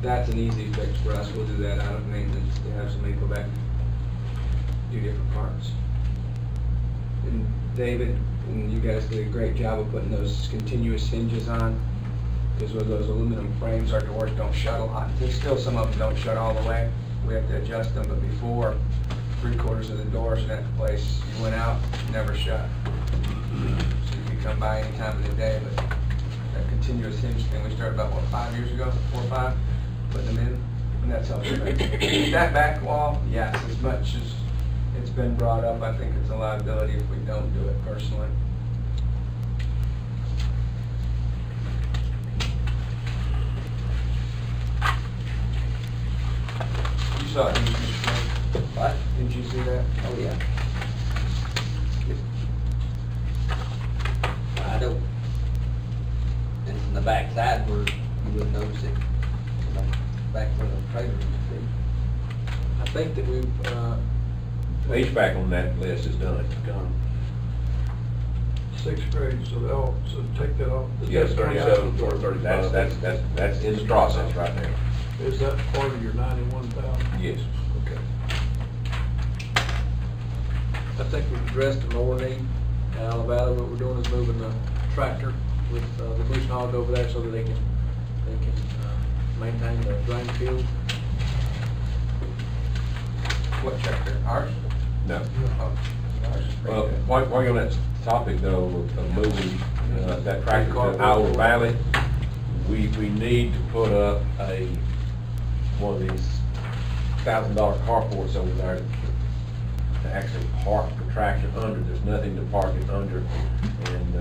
that's an easy fix for us. We'll do that out of maintenance to have somebody go back and do different parts. And David, and you guys did a great job of putting those continuous hinges on, because with those aluminum frames, our doors don't shut a lot. There's still some of them don't shut all the way. We have to adjust them, but before, 3/4 of the doors in that place, you went out, never shut. So you could come by any time of the day, but that continuous hinge thing, we started about, 5 years ago, 4 or 5, putting them in, and that's how it's that back wall, yes, as much as it's been brought up, I think it's a liability if we don't do it personally. You saw it, didn't you? What? Did you see that? Oh, yeah. I don't. It's in the back side where you would notice it, back where the trailer used to be. I think that we've, The HVAC on that list is done. gone. 6th grade, so take that off. Yes, 37, 35. That's in the process right now. Is that part of your 91,000? Yes. Okay. I think we've addressed the lower need in Alabama. What we're doing is moving the tractor with the bush hog over there so that they can maintain the drain field. What tractor? Ours? No. Oh, ours is pretty Well, good. while you're on that topic though, of moving that tractor to Iowa Valley, we need to put up one of these $1,000 carports over there to actually park the tractor under. There's nothing to park it under, and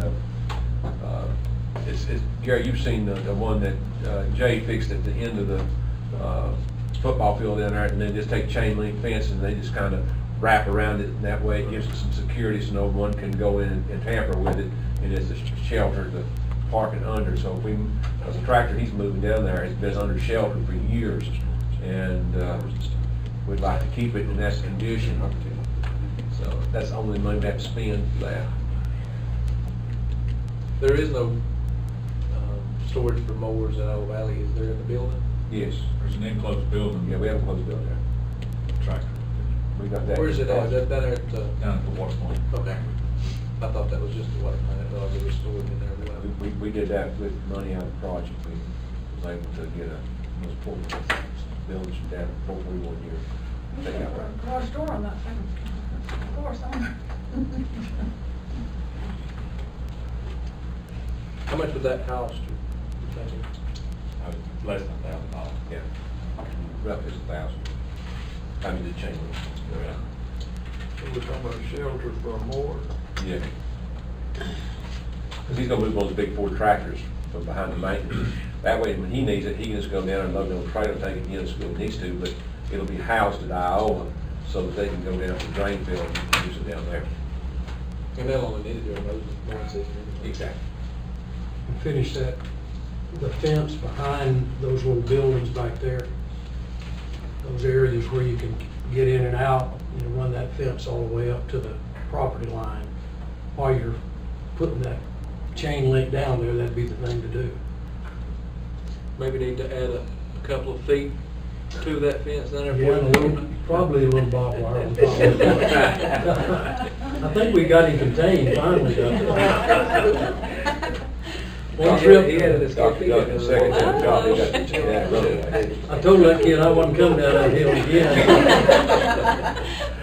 Gary, you've seen the one that Jay fixed at the end of the football field down there, and they just take chain link fence and they just kind of wrap around it, and that way it gives it some security so no one can go in and tamper with it, and it's a shelter to parking under. So if because the tractor he's moving down there has been under shelter for years, and we'd like to keep it in that condition. So that's the only money we have to spend for that. There is no storage for mowers in Old Valley, is there in the building? Yes. There's an enclosed building. Yeah, we have a closed building there. Tractor, We got that. Where is it at? Is that down there at, down at the water plant. okay. I thought that was just the water plant, I thought it was stored in there as well. We did that with money out of the project. We was able to get those portable buildings from down at 441 here. Take out right. Garage door on that thing. Of course, How much would that cost you? thinking? Less than $1,000. Yeah. Roughly 1,000. I mean, the chain link. We're talking about shelter for more. Yeah. Because he's gonna move those big Ford tractors from behind the maintenance. That way, when he needs it, he can just go down and load it on a trailer, take it in school if he needs to, but it'll be housed at Iowa so that they can go down to the drain field and use it down there. And they'll only need it during mowing season. Exactly. Finish that, the fence behind those little buildings back there. Those areas where you can get in and out, you know, run that fence all the way up to the property line. While you're putting that chain link down there, that'd be the thing to do. Maybe need to add a couple of feet to that fence down there. Yeah, probably a little barbed wire on top of it. I think we got him contained finally, though. One trip, He had this got the second time job, he got that road. I told that kid I wasn't coming down that hill again.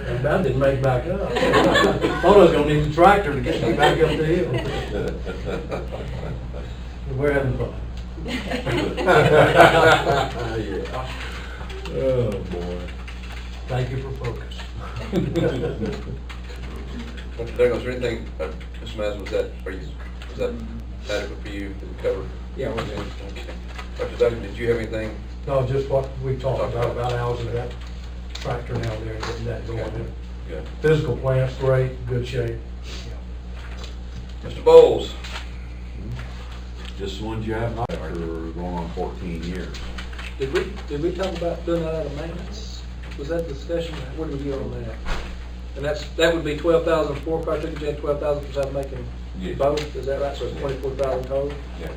And about didn't make back up. Thought I was gonna need the tractor to get me back up the hill. We're having fun. Oh, boy. Thank you for focus. Mr. Douglas, is there anything, Mr. Maslin, was that adequate for you to cover? Yeah, we're good. Okay. Dr. Duncan, did you have anything? No, just what we talked about housing that tractor down there, getting that going. Good. Physical plant's great, good shape. Mr. Bowles? Just the ones you have now are going on 14 years. Did we talk about doing that out of maintenance? Was that discussion, where did we get on that? And that would be 12,000 for car tickets, you had 12,000 for that making Yes. both, is that right? So it's 24,000 total? Yeah.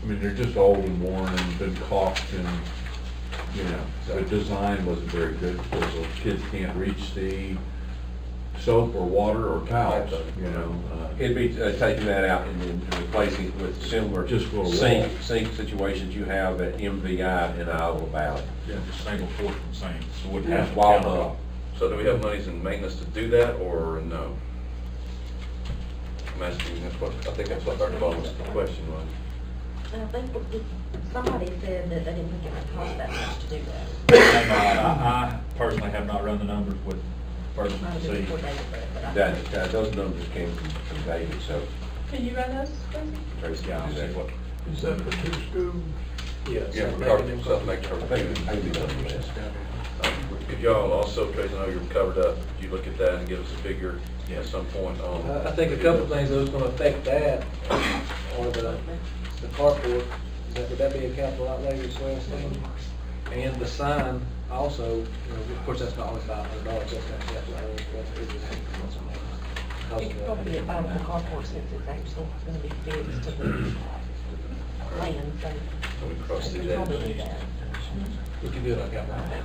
I mean, they're just old and worn and been caulked and, you know, the design wasn't very good because those kids can't reach the soap or water or towels, you know. It'd be taking that out and then replacing it with similar Just for a sink wall. situations you have at MVI in Iowa Valley. Yeah, just single portion sink, so it wouldn't have to Wall counter hub. So do we have monies in maintenance to do that, or no? I'm asking, that's what, I think that's what Dr. Bowles' question was. And I think somebody said that they didn't think it would cost that much to do that. I personally have not run the numbers with First Might have been C. before David read it, but I- Those numbers came from David, so Can you run those, Tracy? Tracy Yeah, can I'll do see that. what, Is that for two schools? Yeah. Yeah, so for car, making them- stuff makes her. I think we done that. Could y'all also, Tracy, I know you're covered up, could you look at that and give us a figure at some point on? I think a couple of things that was gonna affect that, or the carport, would that be a capital outlay as well, Steve? And the sign also, you know, of course, that's not only $500, that's not capital outlay, but it's just. You could probably get by with the carport since it's actually gonna be fixed to the land, so. So we cross you through could probably that. do that. We can do it on capital outlay.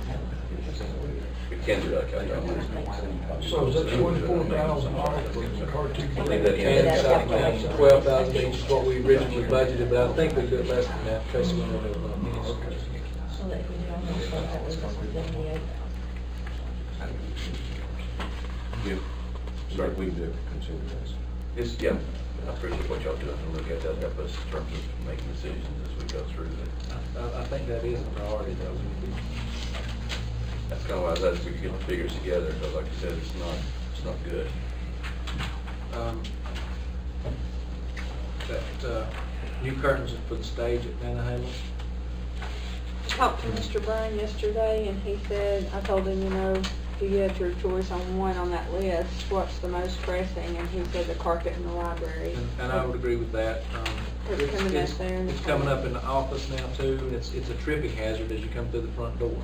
We can do that, okay. So is that $24,000 for the car Leave ticket? that in. And 12,000 each is what we originally budgeted, but I think we did less than that, Tracy went over it. So that if we do all those stuff, that was like 78,000. Yeah. Sorry, we do consider this. It's, yeah, I appreciate what y'all doing, and look at that, help us in terms of making decisions as we go through that. I think that is a priority, though. That's kind of why I was asking if we could get the figures together, because like you said, it's not good. that, new curtains for the stage at Nanahaven. Talked to Mr. Byrne yesterday, and he said, I told him, you know, if you had your choice on one on that list, what's the most pressing? And he said the carpet in the library. And I would agree with that. It's coming up there in the It's coming corner. up in the office now too, and it's a tripping hazard as you come through the front door.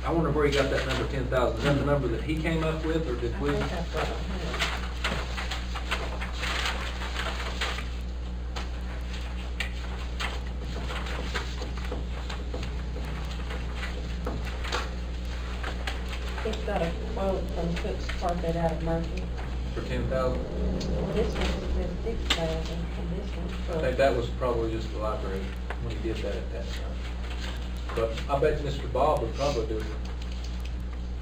I wonder where he got that number 10,000. Is that the number that he came up with, or did I we? think that's what I had. He's got a quote from Cook's Carpet out of Murphy. For 10,000? This one says 6,000, and this one. I think that was probably just the library when he did that at that time. But I bet Mr. Bob would probably do it.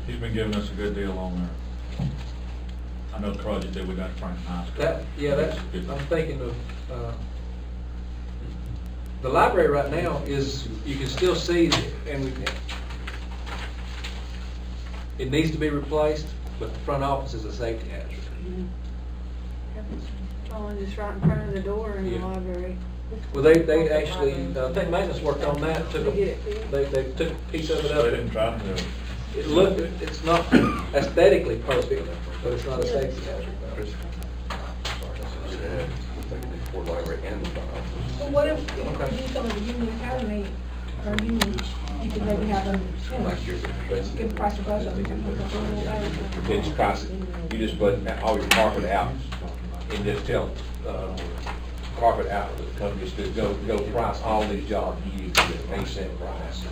He's been giving us a good deal on there. I know the project that we got in Franklin High School. That, yeah, that's, Good. I'm thinking of, the library right now is, you can still see, and it needs to be replaced, but the front office is a safety hazard. Oh, and just right in front of the door in the Yeah. library. Well, they actually, I think maintenance worked on that, They get it fixed. they took a piece of it They up. didn't try to do it. It looked, it's not aesthetically perfect, but it's not a safety hazard. For library and the front office. Well, what if you do some of the union academy, or union, you could maybe have them, you know, give price of both of them. It's price, you just put all your carpet out and just tell, carpet out, the companies to go price all these jobs, you use a cent price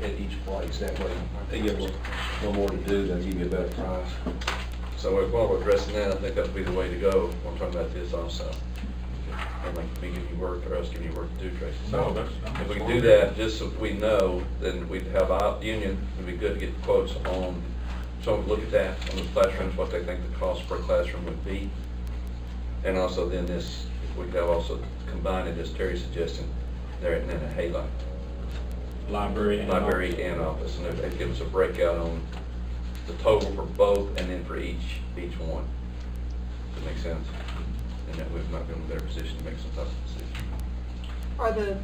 at each place, that way they get a little more to do, they'll give you a better price. So while we're addressing that, I think that would be the way to go. We're talking about this also. And like me giving you work or us giving you work to do, Tracy. No, that's. If we can do that, just so we know, then we'd have our union, it'd be good to get quotes on, so we look at that, on the classrooms, what they think the cost per classroom would be. And also then this, we could have also combined, as Terry's suggesting, there and then a Halite. Library and. Library and office, and they'd give us a breakout on the total for both and then for each one. Does that make sense? And that we might be in a better position to make some tough decisions. Are the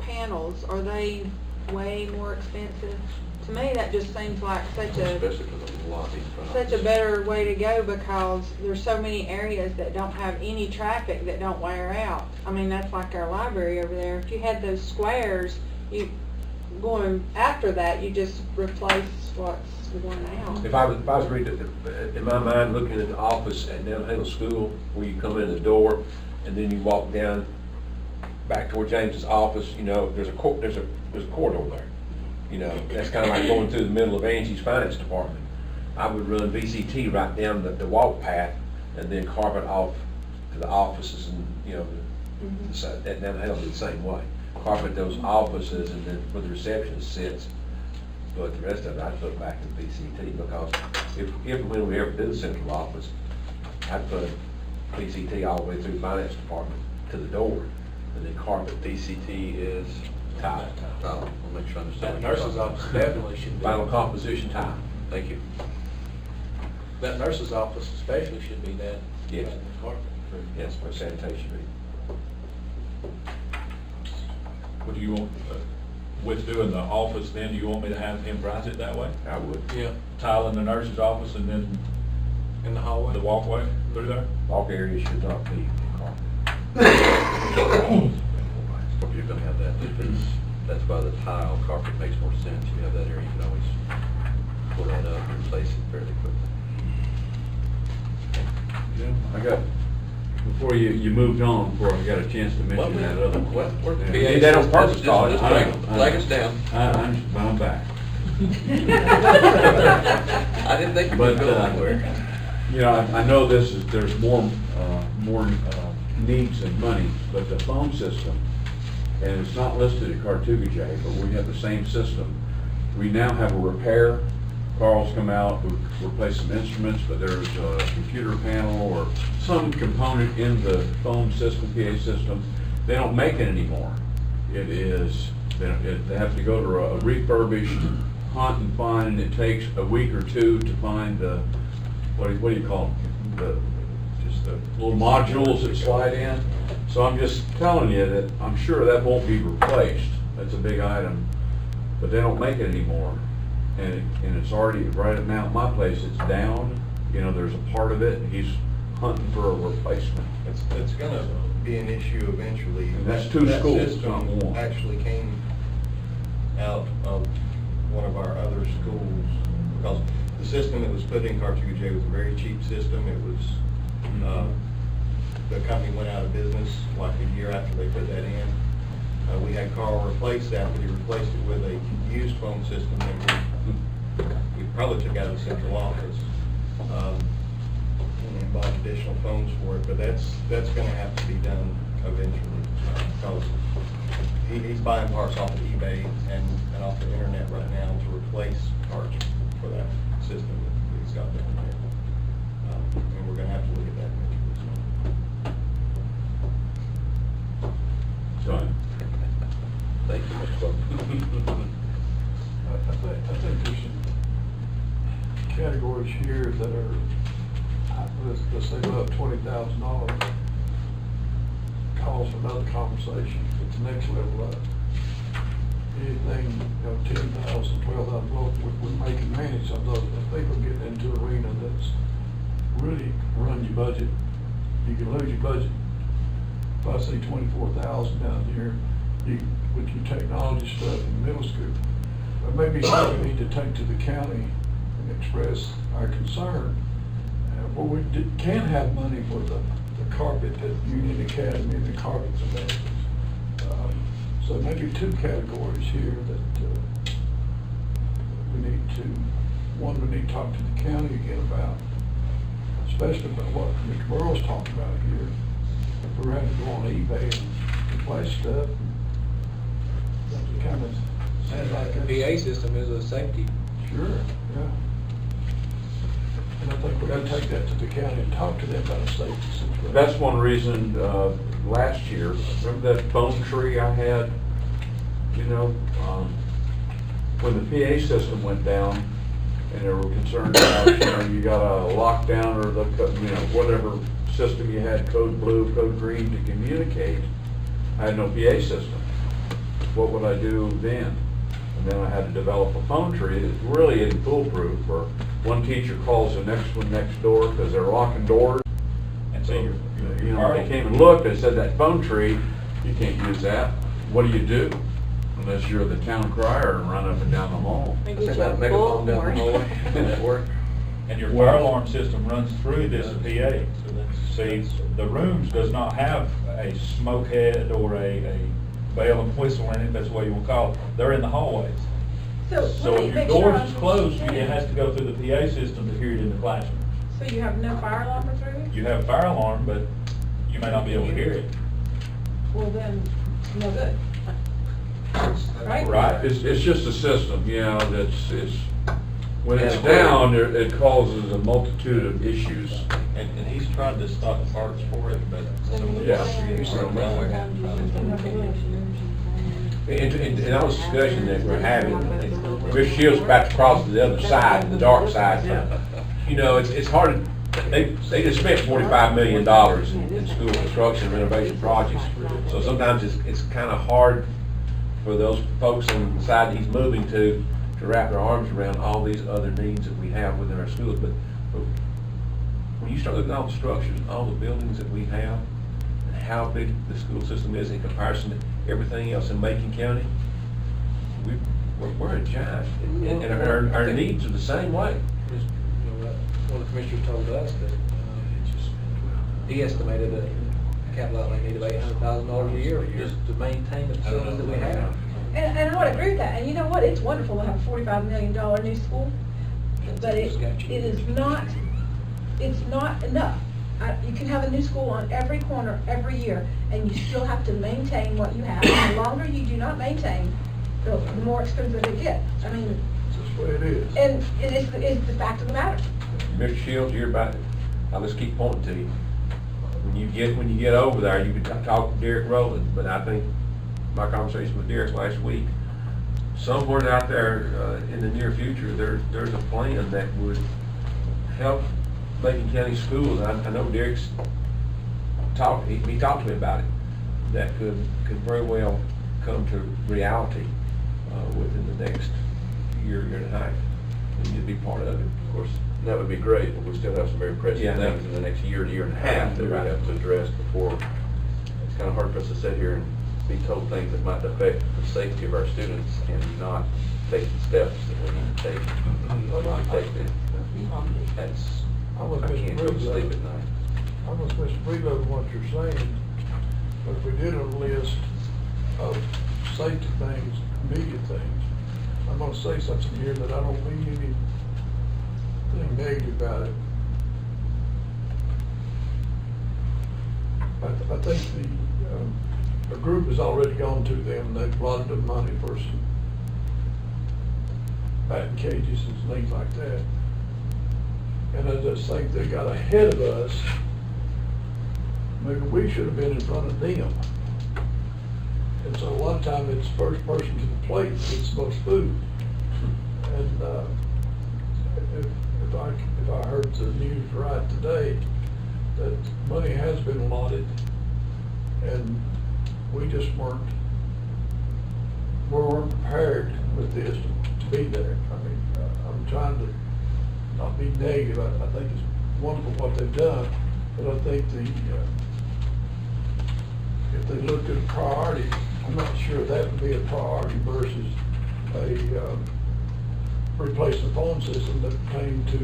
panels, are they way more expensive? To me, that just seems like such a, Especially for the lobby. such a better way to go, because there's so many areas that don't have any traffic that don't wear out. I mean, that's like our library over there. If you had those squares, you, going after that, you just replace what's going out. If I was reading, in my mind, looking at the office at Nanahaven School, where you come in the door, and then you walk down back toward James's office, you know, there's a corridor there. You know, that's kind of like going through the middle of Angie's finance department. I would run VCT right down the walk path, and then carpet off to the offices, and, you know, at Nanahaven the same way. Carpet those offices, and then where the receptionist sits. But the rest of it, I'd put back in VCT, because if when we ever do the central office, I'd put VCT all the way through the finance department to the door, and then carpet DCT is tile. I'll make sure I That understand. nurse's office definitely should be. Vinyl composition tile. Thank you. That nurse's office especially should be that. Yes. that carpet. Yes, where sanitation be. What do you want, with doing the office, then do you want me to have him price it that way? I would. Yeah, Tile in the nurse's office and then in the hallway. the walkway through there? Walk area should not be carpet. If you're gonna have that, that's why the tile carpet makes more sense. You have that area, you can always pull that up and replace it fairly quickly. I got, before you moved on, before I got a chance to mention that other. Yeah. You did that on purpose, Todd. Just drag us down. I'm back. I didn't think you But, would go anywhere. You know, I know there's more needs than money, but the phone system, and it's not listed at Cartuga J, but we have the same system. We now have a repair. Carl's come out, we've replaced some instruments, but there's a computer panel or some component in the phone system, PA system. They don't make it anymore. It is, they have to go to a refurbished hunt and find, and it takes a week or two to find the, what do you call them? just the little modules that slide in. So I'm just telling you that I'm sure that won't be replaced. That's a big item, but they don't make it anymore. And it's already, right now at my place, it's down. You know, there's a part of it, and he's hunting for a replacement. It's gonna be an issue eventually. And that's two schools, not System one. actually came out of one of our other schools, because the system that was put in Cartugate was a very cheap system. It was, the company went out of business like a year after they put that in. We had Carl replace that, but he replaced it with a used phone system that we probably took out of the central office. And bought additional phones for it, but that's gonna have to be done eventually, because he's buying parts off of eBay and off the internet right now to replace parts for that system that he's got down there. And we're gonna have to look at that eventually. John? Thank you, Mr. Clark. I think there's some categories here that are, let's say about $20,000, calls for another conversation. It's the next level up. Anything, you know, 10,000, 12,000, well, we can manage some of those. I think we're getting into an arena that's really run your budget. You can lose your budget. If I see 24,000 down here, with your technology stuff in middle school, but maybe something we need to take to the county and express our concern. Well, we can have money for the carpet at Union Academy and the carpets and that. So maybe two categories here that we need to, one, we need to talk to the county again about, especially about what Mr. Burrow's talking about here. If we're having to go on eBay and replace stuff, that kind of sounds like The PA it's- system is a safety. Sure, yeah. And I think we're gonna take that to the county and talk to them about a safety situation. That's one reason, last year, remember that phone tree I had? You know, when the PA system went down, and they were concerned about, you know, you got a lockdown or the, you know, whatever system you had, code blue, code green to communicate, I had no PA system. What would I do then? And then I had to develop a phone tree that really isn't foolproof, where one teacher calls the next one next door because they're locking doors. And so You know, they came and looked, they said, that phone tree, you can't use that. What do? Unless you're the town crier and run up and down the hall. Maybe Say jump about megaphone down the forward. hallway. Does that work? And your fire alarm system runs through this PA. See, the rooms does not have a smoke head or a bell and whistle in it, that's what you will call it. They're in the hallways. So So let me if your make sure doors I'm is closed, it understanding. has to go through the PA system to hear it in the classroom. So you have no fire alarm or through it? You have a fire alarm, but you may not be able to hear it. Well, then, no good. Right? Right. It's just a system, you know, it's, when it's Yeah. down, it causes a multitude of issues. And he's tried to stock parts for it, but some of the Yeah. parts are usually done. And that was a discussion that we're having, Mr. Shields about to cross to the other side, the dark side. You know, it's hard, they just spent $45 million in school construction renovation projects. So sometimes it's kind of hard for those folks on the side that he's moving to wrap their arms around all these other needs that we have within our schools. But when you start looking at all the structures, all the buildings that we have, and how big the school system is in comparison to everything else in Macon County, we're a giant, and our needs are the same way. One of the commissioners told us that he estimated a capital outlay need of $800,000 a year just to maintain the facilities that we have. And I would agree with that, and you know what, it's wonderful to have a $45 million new school, but it is not, it's not enough. You can have a new school on every corner, every year, and you still have to maintain what you have. And the longer you do not maintain, the more expensive it gets. I mean, That's the way it is. and it's the fact of the matter. Mr. Shields, you're about, I'll just keep pointing to you. When you get over there, you can talk to Derek Rowland, but I think my conversation with Derek last week, somewhere out there in the near future, there's a plan that would help Macon County Schools, I know Derek's talked, he talked to me about it, that could very well come to reality within the next year and a half, and you'd be part of it, of course. That would be great, but we still have some very pressing Yeah. things in the next year to year and a half that we Right. have to address before. It's kind of hard for us to sit here and be told things that might affect the safety of our students and not take the steps that we need to take. That's, I'm with I Mr. can't go to Bridgewater. sleep at night. I'm with Mr. Breedlove on what you're saying, but if we did a list of safety things, immediate things, I'm gonna say something here that I don't mean anything negative about it. I think the group has already gone to them, and they've allotted them money for some batting cages and things like that. And I just think they got ahead of us. Maybe we should have been in front of them. And so a lot of time it's first person to the plate that gets the most food. And if I heard the news right today, that money has been allotted, and we just weren't prepared with this to be there. I mean, I'm trying to not be negative. I think it's wonderful what they've done, but I think if they looked at priority, I'm not sure that would be a priority versus a replace the phone system that came to.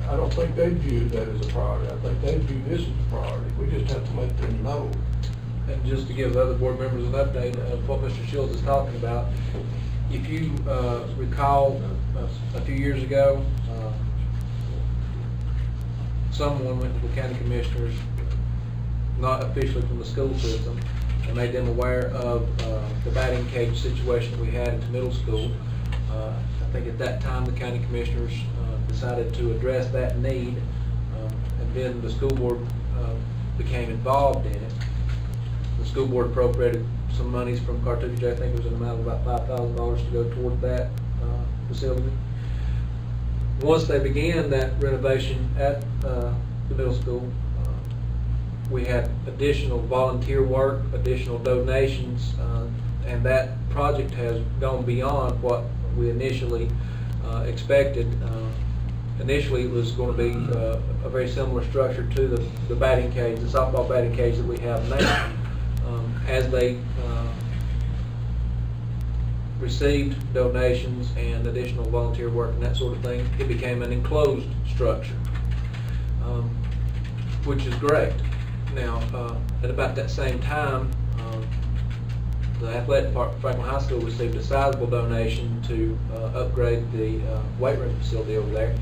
I don't think they view that as a priority. I think they view this as a priority. We just have to let them know. And just to give the other board members an update of what Mr. Shields is talking about, if you recall, a few years ago, someone went to the county commissioners, not officially from the school system, and made them aware of the batting cage situation we had at the middle school. I think at that time the county commissioners decided to address that need, and then the school board became involved in it. The school board appropriated some monies from Cartooge, I think it was an amount of about $5,000 to go toward that facility. Once they began that renovation at the middle school, we had additional volunteer work, additional donations, and that project has gone beyond what we initially expected. Initially, it was going to be a very similar structure to the batting cage, the softball batting cage that we have now. As they received donations and additional volunteer work and that sort of thing, it became an enclosed structure, which is great. Now, at about that same time, the athletic department of Franklin High School received a sizable donation to upgrade the weight room facility over there,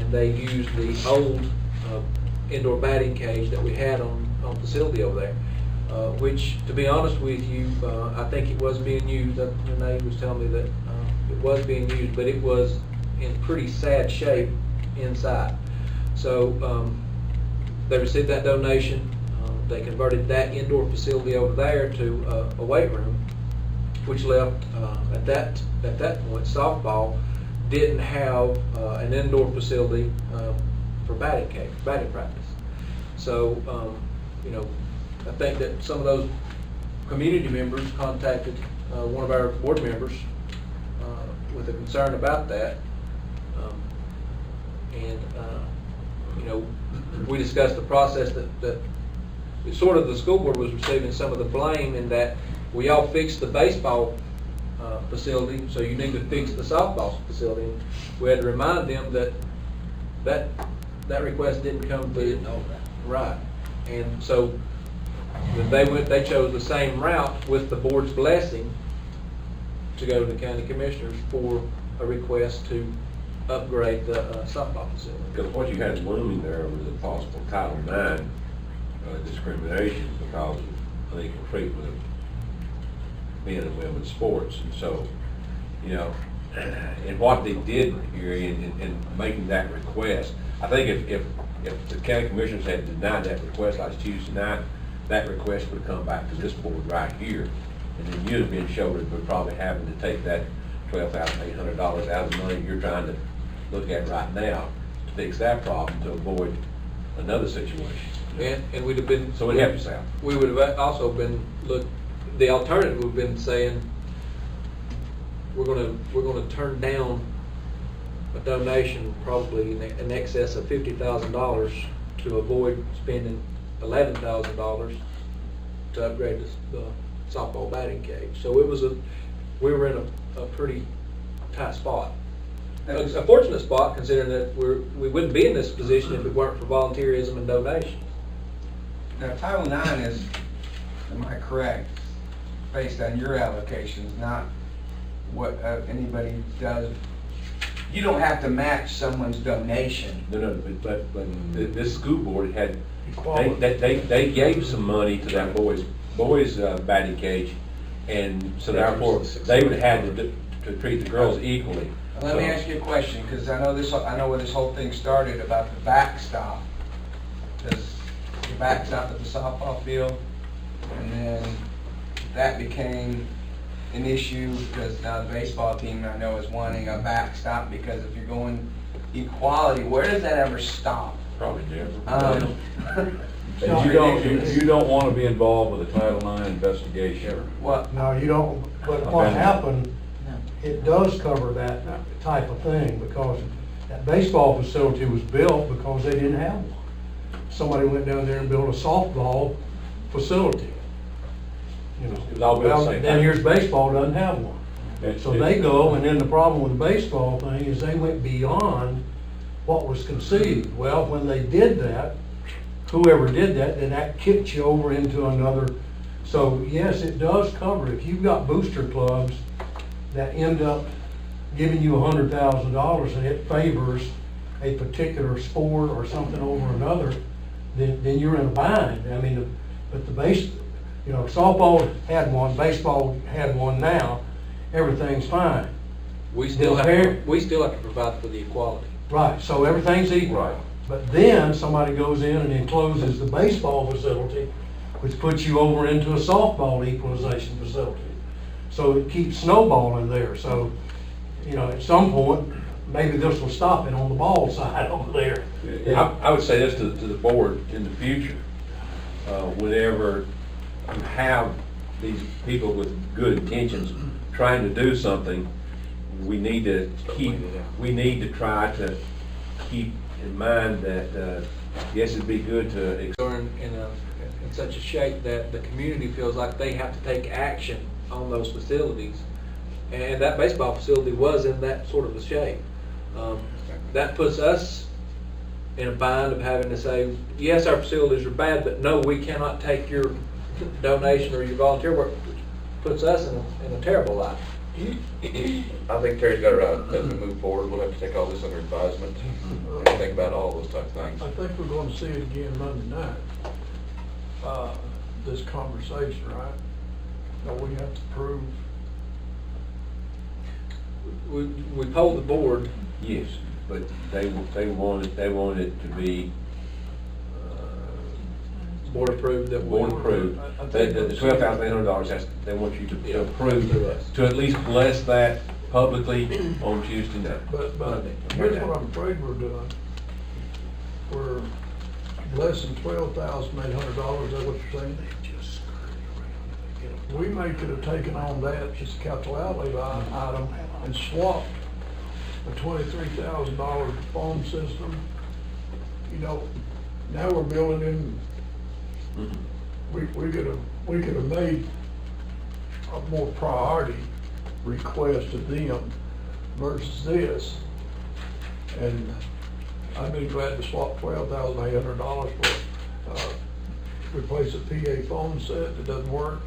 and they used the old indoor batting cage that we had on facility over there, which, to be honest with you, I think it was being used. Renee was telling me that it was being used, but it was in pretty sad shape inside. So they received that donation. They converted that indoor facility over there to a weight room, which left at that point softball didn't have an indoor facility for batting practice. So I think that some of those community members contacted one of our board members with a concern about that, and we discussed the process that sort of the school board was receiving some of the blame in that we all fixed the baseball facility, so you need to fix the softball facility. We had to remind them that request didn't come through. We didn't know that. Right. And so when they chose the same route with the board's blessing to go to the county commissioners for a request to upgrade the softball facility. Because what you had looming there was a possible Title IX discrimination because of unequal treatment of men and women's sports. And so, and what they did here in making that request, I think if the county commissioners had denied that request last Tuesday night, that request would come back to this board right here. And then you'd have been shouldered with probably having to take that $12,800 out of the money you're trying to look at right now to fix that problem to avoid another situation. And we'd have been. So it helped us out. We would have also been, the alternative would have been saying, we're gonna turn down a donation probably in excess of $50,000 to avoid spending $11,000 to upgrade the softball batting cage. So we were in a pretty tight spot. A fortunate spot, considering that we wouldn't be in this position if it weren't for volunteerism and donations. Now, Title IX is, am I correct, based on your allocations, not what anybody does? You don't have to match someone's donation. No, but this school board had, Equality. they gave some money to that boys batting cage, and so therefore, they would have had to treat the girls equally. Let me ask you a question, because I know where this whole thing started about the backstop. The backstop at the softball field, and then that became an issue because now the baseball team I know is wanting a backstop because if you're going equality, where does that ever stop? Probably never. You don't want to be involved with a Title IX investigation. What? No, you don't, but what happened, it does cover that type of thing, because that baseball facility was built because they didn't have one. Somebody went down there and built a softball facility. You know, It was all built at the same then time. here's baseball doesn't have one. So they go, and then the problem with the baseball thing is they went beyond what was conceived. Well, when they did that, whoever did that, then that kicked you over into another. So yes, it does cover. If you've got booster clubs that end up giving you $100,000 and it favors a particular sport or something over another, then you're in a bind. I mean, but softball had one, baseball had one now, everything's fine. We still have to provide for the equality. Right, so everything's equal. Right. But then somebody goes in and encloses the baseball facility, which puts you over into a softball equalization facility. So it keeps snowballing there. So, at some point, maybe this will stop it on the ball side over there. I would say this to the board in the future, whenever you have these people with good intentions trying to do something, we need to try to keep in mind that, yes, it'd be good to. Are in such a shape that the community feels like they have to take action on those facilities. And that baseball facility was in that sort of a shape. That puts us in a bind of having to say, yes, our facilities are bad, but no, we cannot take your donation or your volunteer work, which puts us in a terrible light. I think Terry's got it right. As we move forward, we'll have to take all this under advisement and think about all those type of things. I think we're going to see it again Monday night, this conversation, right? That we have to prove. We polled the board. Yes, but they wanted it to be Board approved that. board approved. The $12,800, they want you to approve, to at least bless that publicly on Tuesday night. But here's what I'm afraid we're doing. We're blessing $12,800, is that what you're saying? We may could have taken on that, just a capital outlay item, and swapped a $23,000 phone system. Now we're building in, we could have made a more priority request to them versus this. And I'd be glad to swap $12,800 for, replace a PA phone set that doesn't work.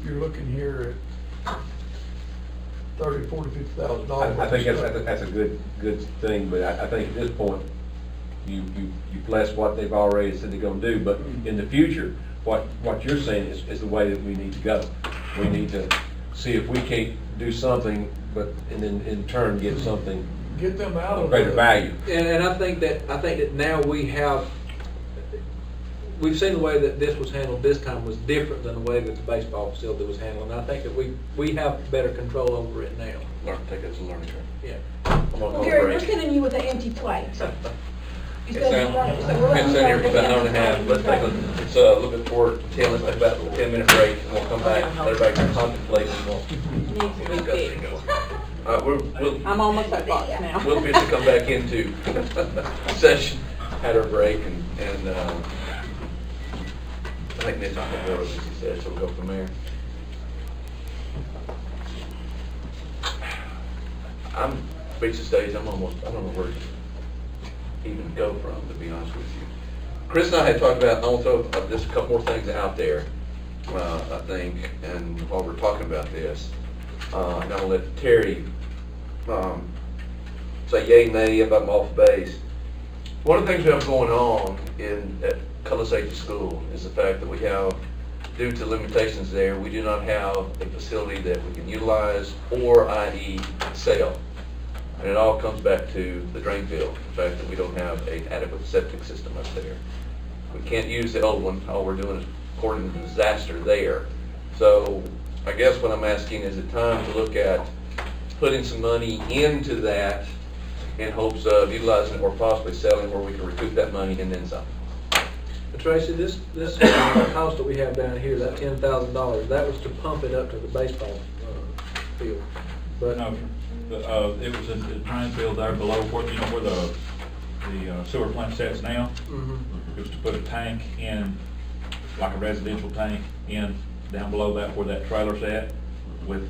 You're looking here at $30,000, $40,000, $50,000. I think that's a good thing, but I think at this point, you bless what they've already said they're gonna do, but in the future, what you're saying is the way that we need to go. We need to see if we can't do something, and then in turn get something Get them out of of greater the- value. And I think that now we've seen the way that this was handled this time was different than the way that the baseball facility was handled. And I think that we have better control over it now. take it as a learning curve. Yeah. I'm gonna Well, call a Gary, we're break. sending you with an empty plate. It's You said you wanted- so we're been letting sitting here you for go about an hour and a half, let's take it's a little bit before 10, let's take about a 10-minute break, and we'll come back, let everybody can contemplate, and we'll Needs to be discuss it. fixed. I'm on my soapbox now. We'll be to come back into session at our break, and I think Mitch, I'm gonna go, as he said, so we'll go from there. I'm, speech stage, I don't know where to even go from, to be honest with you. Chris and I had talked about, I'll throw just a couple more things out there, I think, and while we're talking about this, and I'll let Terry say yay, nay about them off base. One of the things we have going on at Color Safety School is the fact that we have, due to limitations there, we do not have a facility that we can utilize or i.e. sell. And it all comes back to the drain field, the fact that we don't have an adequate septic system up there. We can't use the old one, all we're doing is reporting the disaster there. So I guess what I'm asking, is it time to look at putting some money into that in hopes of utilizing it or possibly selling where we can recoup that money and then some? But Tracy, this cost that we have down here, that $10,000, that was to pump it up to the baseball field. But No, it was in the drain field there below, where, you know, where the sewer plant sits now. Mhm. It was to put a tank in, like a residential tank, in, down below that, where that trailer's at, with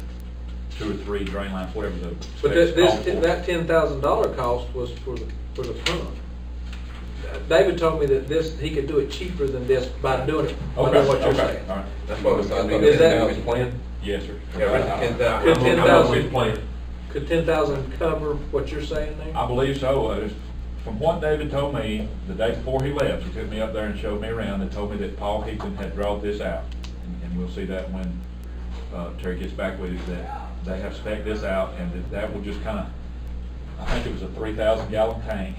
2 or 3 drain lines, whatever the But specs call for. that $10,000 cost was for the pump. David told me that he could do it cheaper than this by doing it, by Okay, doing what you're okay, saying. all right. That's what I thought. Is that- His plan? Yes, sir. Yeah, right, the 10,000. Could 10,000 with plan. Could 10,000 cover what you're saying there? I believe so. From what David told me, the day before he left, he took me up there and showed me around and told me that Paul Heaton had drawn this out. And we'll see that when Terry gets back with us, that they have spec'd this out, and that will just kind of, I think it was a 3,000 gallon tank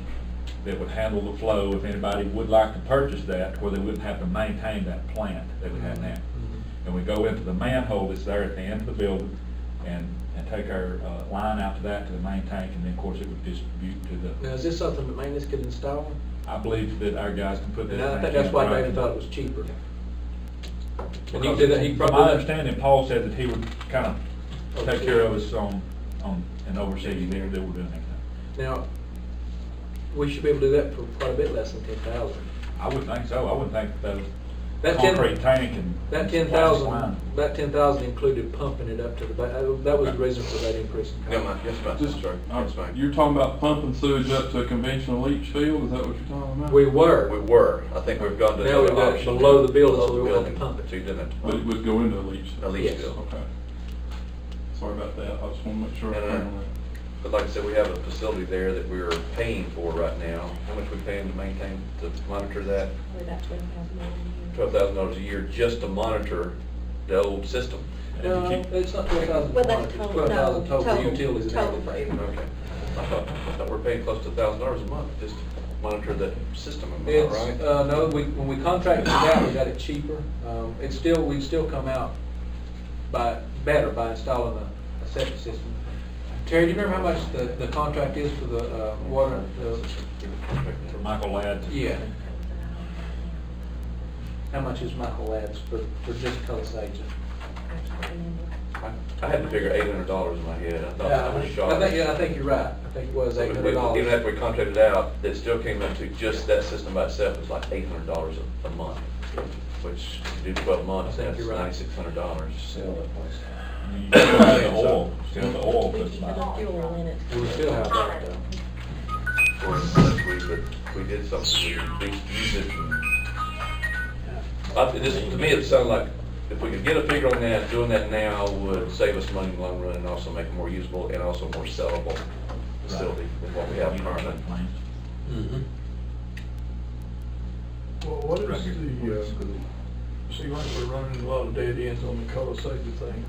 that would handle the flow if anybody would like to purchase that, where they wouldn't have to maintain that plant that we have now. And we go into the manhole that's there at the end of the building and take our line out to that, to the main tank, and then of course it would distribute to the, Now, is this something that maintenance could install? I believe that our guys can put that. And I in think there. that's why David thought it was cheaper. And he Because did that, he From my probably, understanding, Paul said that he would kind of take care of us on, and oversee there that we're doing everything. now, we should be able to do that for quite a bit less than 10,000. I would think so. I wouldn't think that That a 10 concrete tank and. That plastic 10,000, line. that 10,000 included pumping it up to the, that was the reason for that increase in No, cost. ma'am, yes, ma'am, Just, sorry, that's fine. you're talking about pumping sewage up to a conventional leach field, is that what you're talking about? We We were, were, I think we've gone to Now we've another got it option. below the building, so Below we the won't have to building, pump it. So you didn't have to But it pump would go into a leach a field? leach Yes. field. Okay. Sorry about that, I just want to make sure I And, remember that. But like I said, we have a facility there that we're paying for right now. How much we paying to maintain, to monitor that? $12,000 a year just to monitor the old system. And if you No, keep- it's not 12,000 Well, per that's month, it's total, 12,000 total for total, utilities and total for everything. Okay. I thought we're paying close to $1,000 a month just to monitor the system, am I It's, right? no, when we contracted it out, we got it cheaper. We'd still come out better by installing a septic system. Terry, do you remember how much the contract is for the water? For Michael Ladd. Yeah. How much is Michael Ladd's for just Color Sage? I had to figure $800 in my head. I thought that was shocking. I think you're right. I think it was $800. Even after we contracted out, it still came up to just that system by itself, it was like $800 a month, which, you do 12 months, I think that's you're right. $9,600. Sell that place. You still have the oil, puts Keep the fuel in it. We still have that though. For instance, we did something, we at least use it. To me, it sounded like if we could get a figure on that, doing that now would save us money in the long run and also make it more usable and also more sellable facility than what we have currently. Well, what is the, see, like we're running a lot of dead ends on the color safety thing.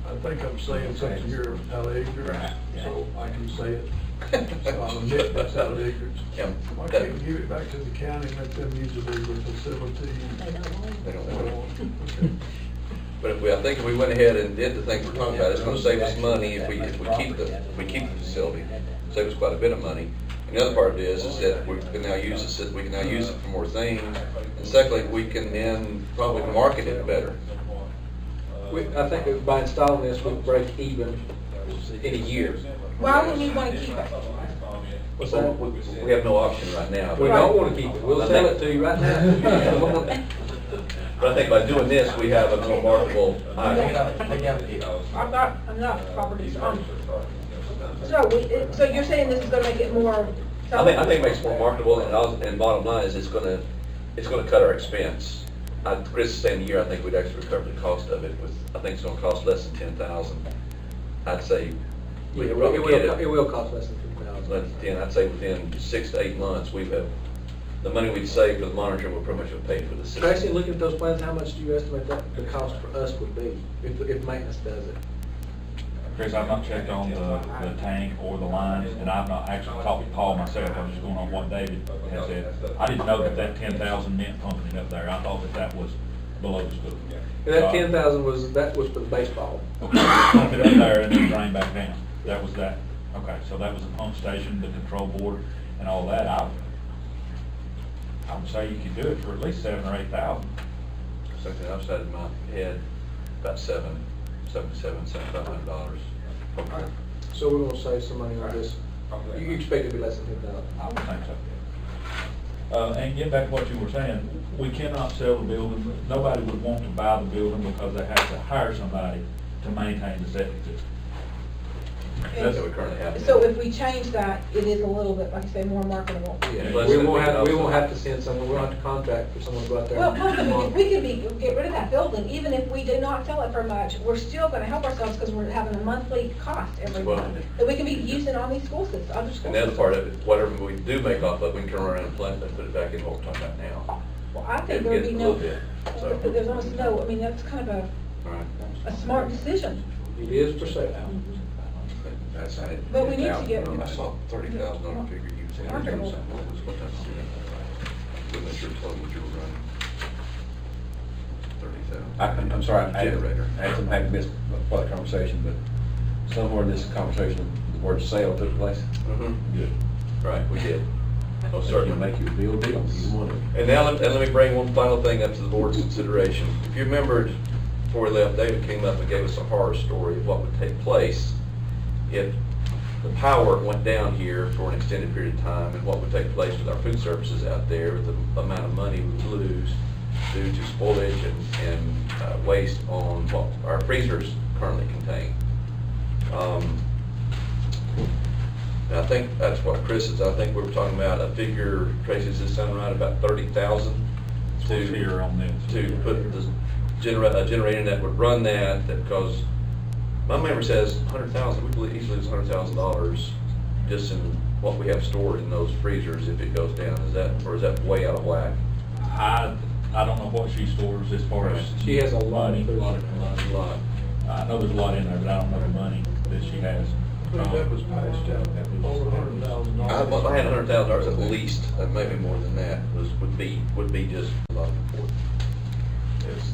I think I'm saying something here out of ignorance, so I can say it. So I'll admit that's out of ignorance. Yeah, Why that- can't we give it back to the county and let them use it as a facility? They don't want it. They don't They want don't it. want it. Okay. But if we, I think if we went ahead and did the things we're talking about, it's gonna save us money if we keep the facility, save us quite a bit of money. And the other part of it is that we can now use it for more things. And secondly, we can then probably market it better. I think that by installing this, we break even in a year. Why wouldn't you want to keep it? What's that? We have no option right now. We don't want to keep it. We'll sell it to you right now. But I think by doing this, we have a more marketable item. I've got enough properties. So you're saying this is gonna make it more? I think it makes it more marketable, and bottom line is it's gonna cut our expense. Chris is saying a year, I think we'd actually recover the cost of it I think it's gonna cost less than 10,000. I'd say we could probably get it. It will cost less than $2,000. I'd say within 6 to 8 months, the money we'd save for the monitoring will pretty much have paid for the system. Tracy, looking at those plans, how much do you estimate that the cost for us would be if maintenance does it? Chris, I've not checked on the tank or the lines, and I've not actually talked with Paul myself. I'm just going on what David has said. I didn't know that 10,000 meant pumping it up there. I thought that was below the school. And that 10,000 was for the baseball. Okay, pump it up there and then drain back down. That was that. Okay, so that was the pump station, the control board, and all that. I would say you could do it for at least $7,000 or $8,000. Something outside of my head, about $7,500. So we're gonna save some money on this. You expect it to be less than 10,000? I would think so. And get back to what you were saying, we cannot sell the building. Nobody would want to buy the building because they have to hire somebody to maintain the septic system. That's what we currently have. So if we change that, it is a little bit, like I say, more marketable. Yeah, We won't have to send someone, we won't have to contract for someone to go out there. Well, if we can get rid of that building, even if we do not sell it for much, we're still gonna help ourselves because we're having a monthly cost every Well, month that we can be using on these school systems, other school And the other systems. part of it, whatever we do make off of, we can turn around and plant it and put it back in what we're talking about now. Well, I think And there would get be a no, little bit, so. there's almost no, I mean, that's kind of All right. a smart decision. It is for sale. That's it. But we need to get- I saw $30,000 figure you said. Marketable. What type of student? Wasn't sure told what you were running. 30,000. I'm sorry, I Generator. had missed part of the conversation, but somewhere in this conversation, the word sale took place. Mhm. Good. Right, we did. Oh, Certainly certainly. make you a deal, either one of them. And now, let me bring one final thing up to the board's consideration. If you remembered, before we left, David came up and gave us a horror story of what would take place if the power went down here for an extended period of time, and what would take place with our food services out there, the amount of money we would lose due to spoilage and waste on what our freezers currently contain. And I think that's what Chris is, I think we were talking about a figure, Tracy, does this sound right, about 30,000 What's here on this? to put the a generator that would run that because my memory says 100,000, we could easily lose $100,000 just in what we have stored in those freezers if it goes down. Is that way out of whack? I don't know what she stores as far as. She has a lot of food. A lot. I know there's a lot in there, but I don't know the money that she has. I think that was passed out, over $100,000. I had $100,000 at least, maybe more than that, would be just a lot of support.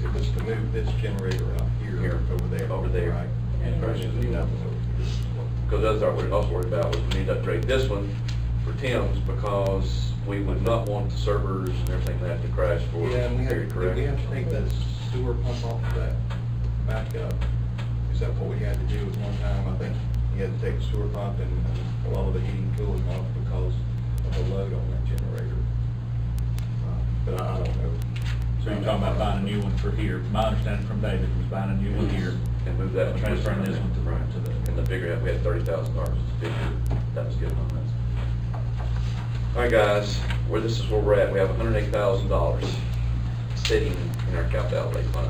It was to move this generator out here, over there. Right. And versus the new one. Because the other thing we also worried about was we need to upgrade this one for Tim's because we would not want the servers and everything to have to crash for. Yeah, and we period, correct? have to take the sewer pump off of that back up. Is that what we had to do at one time? I think you had to take the sewer pump and a lot of the heating and cooling off because of the load on that generator. But I don't know. So you're talking about buying a new one for here. My understanding from David was buying a new one here. And move that. And transferring this one to the. And the bigger, we had $30,000 figure, that was good on this. All right, guys, this is where we're at. We have $108,000 sitting in our capital outlay fund.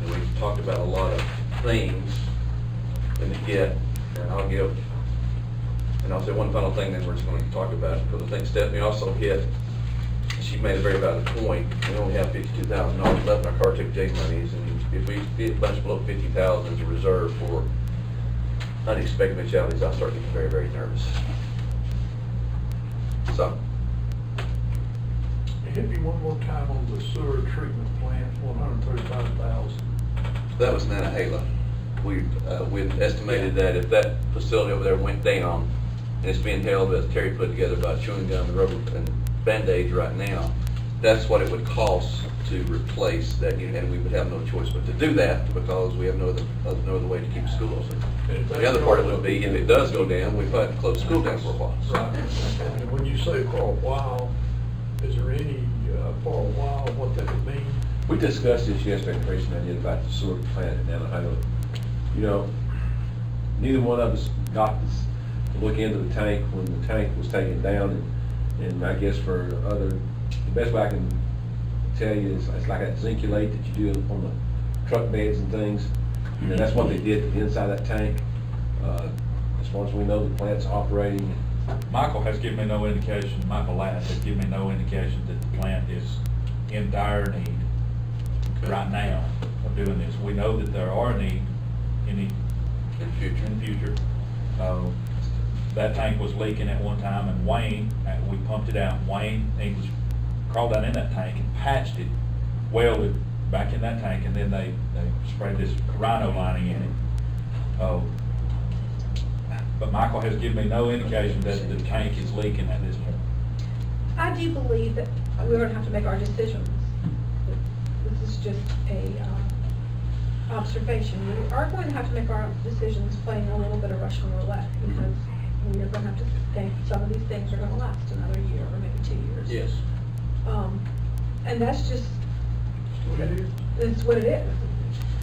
And we've talked about a lot of things in the and I'll say one final thing, then we're just going to talk about it, because I think Stephanie also hit, she made a very valid point. We only have $52,000 left in our car ticket J monies, and if we get a bunch below 50,000 as a reserve for unexpected eventualities, I'll start getting very, very nervous. So, Hit me one more time on the sewer treatment plant, 135,000. That was Nantahala. We estimated that if that facility over there went down, and it's being held, as Terry put together, by chewing gum and rubber and Band-Aids right now, that's what it would cost to replace that unit, and we would have no choice but to do that because we have no other way to keep school open. The other part of it would be, if it does go down, we've had to close school down for a while. Right. And when you say for a while, is there any, for a while, what that would mean? We discussed this yesterday, Tracy and I did, about the sewer plant in Nantahala. You know, neither one of us got to look into the tank when the tank was taken down, and I guess for the best way I can tell you is it's like that zinculate that you do on the truck beds and things. You know, that's what they did inside that tank. As far as we know, the plant's operating. Michael has given me no indication, Michael Ladd has given me no indication that the plant is in dire need right now of doing this. We know that there are need in the future. That tank was leaking at one time, and Wayne, we pumped it out. Wayne English crawled down in that tank and patched it, welded back in that tank, and then they sprayed this rhino lining in it. But Michael has given me no indication that the tank is leaking at this point. I do believe that we're going to have to make our decisions. This is just a observation. We are going to have to make our decisions playing a little bit of Russian roulette, because we're going to have to think some of these things are going to last another year or maybe 2 years. Yes. And that's just, it's what it is.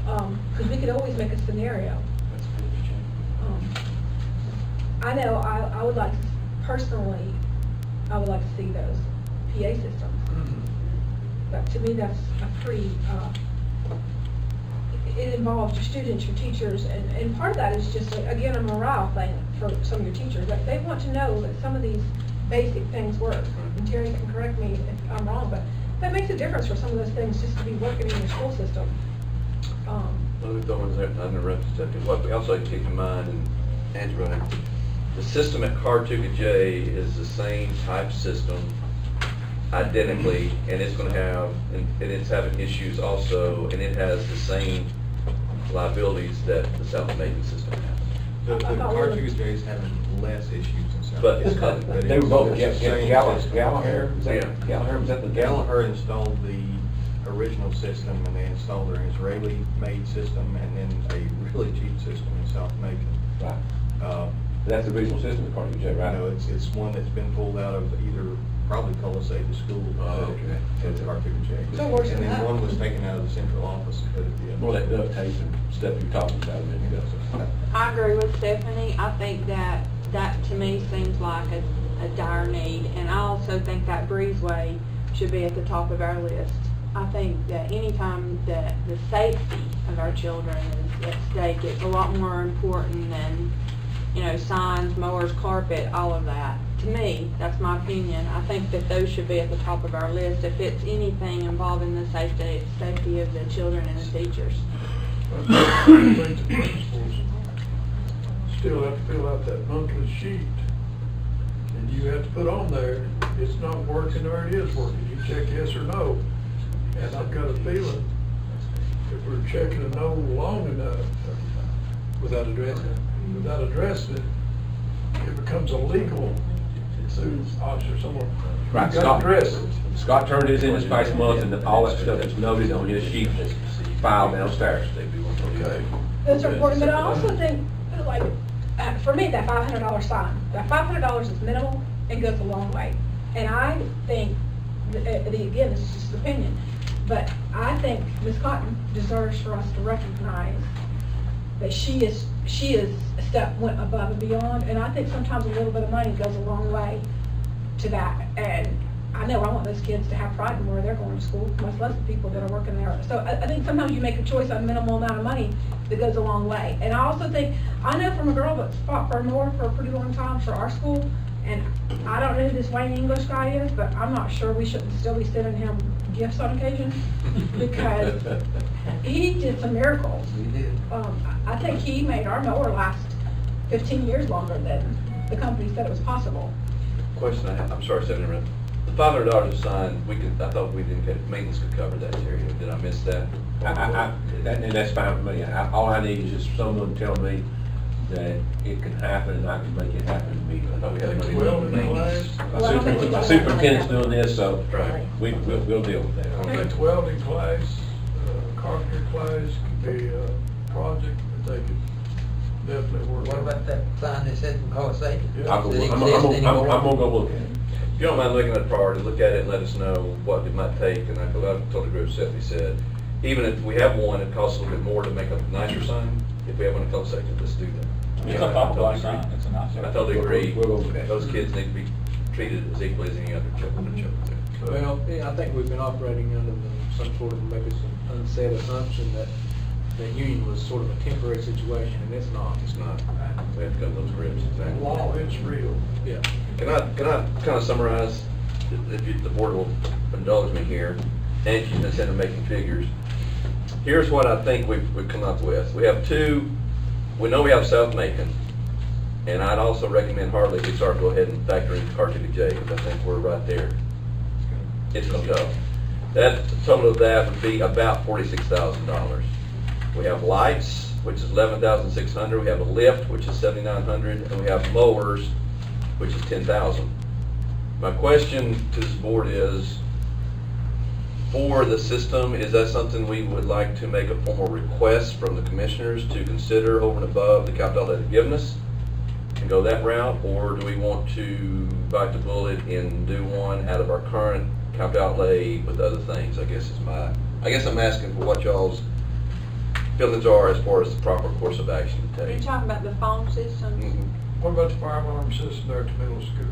Because we could always make a scenario. I know I would like to, personally, I would like to see those PA systems. But to me, that's a pretty, it involves your students, your teachers, and part of that is just, again, a morale thing for some of your teachers. Like, they want to know that some of these basic things work. And Terry can correct me if I'm wrong, but that makes a difference for some of those things just to be working in your school system. Let me throw in there, what we also need to keep in mind, and Andrew, the system at Cartuga J is the same type system identically, and it's going to have, and it's having issues also, and it has the same liabilities that the South Macon system has. The Cartuga J is having less issues in South But Macon. it's They were both It's the same Gallagher. system. Gallagher, was that the Gallagher installed the original system, and they installed their Israeli-made system, and then a really cheap system in South Macon. Right. That's the original system of Cartuga J, right? No, it's one that's been pulled out of either, probably Coliseum School. It's Cartuga J. So worse than And then that. one was taken out of the central office and put at the other. Well, that duct tape and stuff you're talking about a minute ago. So. I agree with Stephanie. I think that to me seems like a dire need, and I also think that breezeway should be at the top of our list. I think that anytime that the safety of our children is at stake, it's a lot more important than, you know, signs, mowers, carpet, all of that. To me, that's my opinion. I think that those should be at the top of our list. If it's anything involving the safety of the children and the teachers. The principals still have to fill out that monthly sheet, and you have to put on there, it's not working or it is working. You check yes or no. And I've got a feeling if we're checking a no long enough, Without addressing it. it becomes illegal to officer someone. Right, You've got to address it. Scott turned his in this past month, and all that stuff is noted on his sheet, filed downstairs. Okay. That's important, but I also think, like, for me, that $500 sign, that $500 is minimal and goes a long way. And I think, again, this is just an opinion, but I think Ms. Cotton deserves for us to recognize that she is a step went above and beyond, and I think sometimes a little bit of money goes a long way to that. And I know I want those kids to have pride in where they're going to school, much less the people that are working there. So I think sometimes you make a choice on a minimal amount of money that goes a long way. And I also think, I know from a girl that's fought for more for a pretty long time for our school, and I don't know who this Wayne English guy is, but I'm not sure we shouldn't still be sending him gifts on occasion, because he did some miracles. We did. I think he made our mower last 15 years longer than the company said it was possible. Question I have, I'm sorry, Senator, The $500 a sign, I thought maintenance could cover that, Terry. Did I miss that? And that's fine with me. All I need is just someone to tell me that it can happen and I can make it happen immediately. I thought we had money Well, for in maintenance. class, A superintendent's doing this, so Right. we'll deal with that. I think welding class, carpentry class could be a project that they could definitely work What on. about that sign that said from College Station? Yeah. I'm Does it gonna exist anymore? go look at it. If you don't mind looking at the priority, look at it and let us know what it might take. And I told the group, Stephanie said, even if we have one, it costs a little bit more to make a nicer sign. If we have one in College Station, let's do that. It's a I popular totally sign, agree. it's a nice. I totally agree. We'll go with that. Those kids need to be treated as equally as any other children. Well, yeah, I think we've been operating under some sort of maybe some unsaid assumption that union was sort of a temporary situation, and it's not. It's not. We have to go to those grips. Exactly. Law, it's real. Yeah. Can I kind of summarize, if the board will indulge me here, and she's been sitting making figures. Here's what I think we've come up with. We have two, we know we have South Macon, and I'd also recommend Hartley we start to go ahead and factor in Cartridge J, because I think we're right there. It's gonna go. That, the total of that would be about $46,000. We have lights, which is $11,600. We have a lift, which is $7,900, and we have mowers, which is $10,000. My question to this board is, for the system, is that something we would like to make a formal request from the commissioners to consider over and above the capital outlay they've given us and go that route, or do we want to bite the bullet and do one out of our current capital outlay with other things? I guess I'm asking for what y'all's feelings are as far as the proper course of action to Are you take. talking about the phone systems? Mhm. What about the fire alarm system there at the middle school?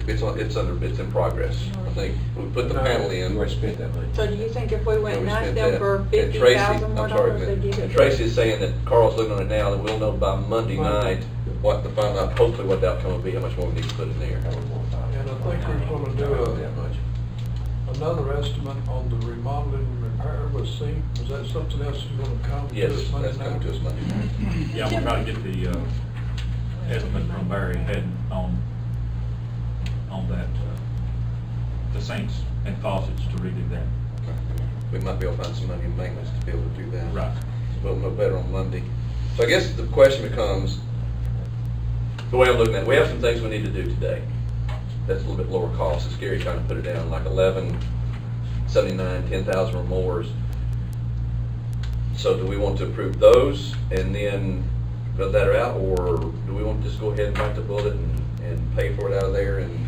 It's in progress. I think we put the panel in. You already spent that money. So do you think if we went And we and asked spent them that. for And 50,000 more I'm sorry, dollars, they'd give it? and Tracy is saying that Carl's looking on it now, and we'll know by Monday night what the final, hopefully what the outcome will be, how much more we need to put in there. And I think we're gonna do That much. another estimate on the remodeling and repair with sink. Is that something else that's gonna come to Yes, us Monday that's coming night? to us Monday night. Yeah, we'll try to get the, estimate from Barry Head on that, the sinks and faucets to redo that. We might be able to find some money in maintenance to be able to do that. Right. We'll know better on Monday. So I guess the question becomes, the way I'm looking at it, we have some things we need to do today. That's a little bit lower cost. It's scary trying to put it down like 11, 79, 10,000 or more. So do we want to approve those and then let that out, or do we want to just go ahead and bite the bullet and pay for it out of there and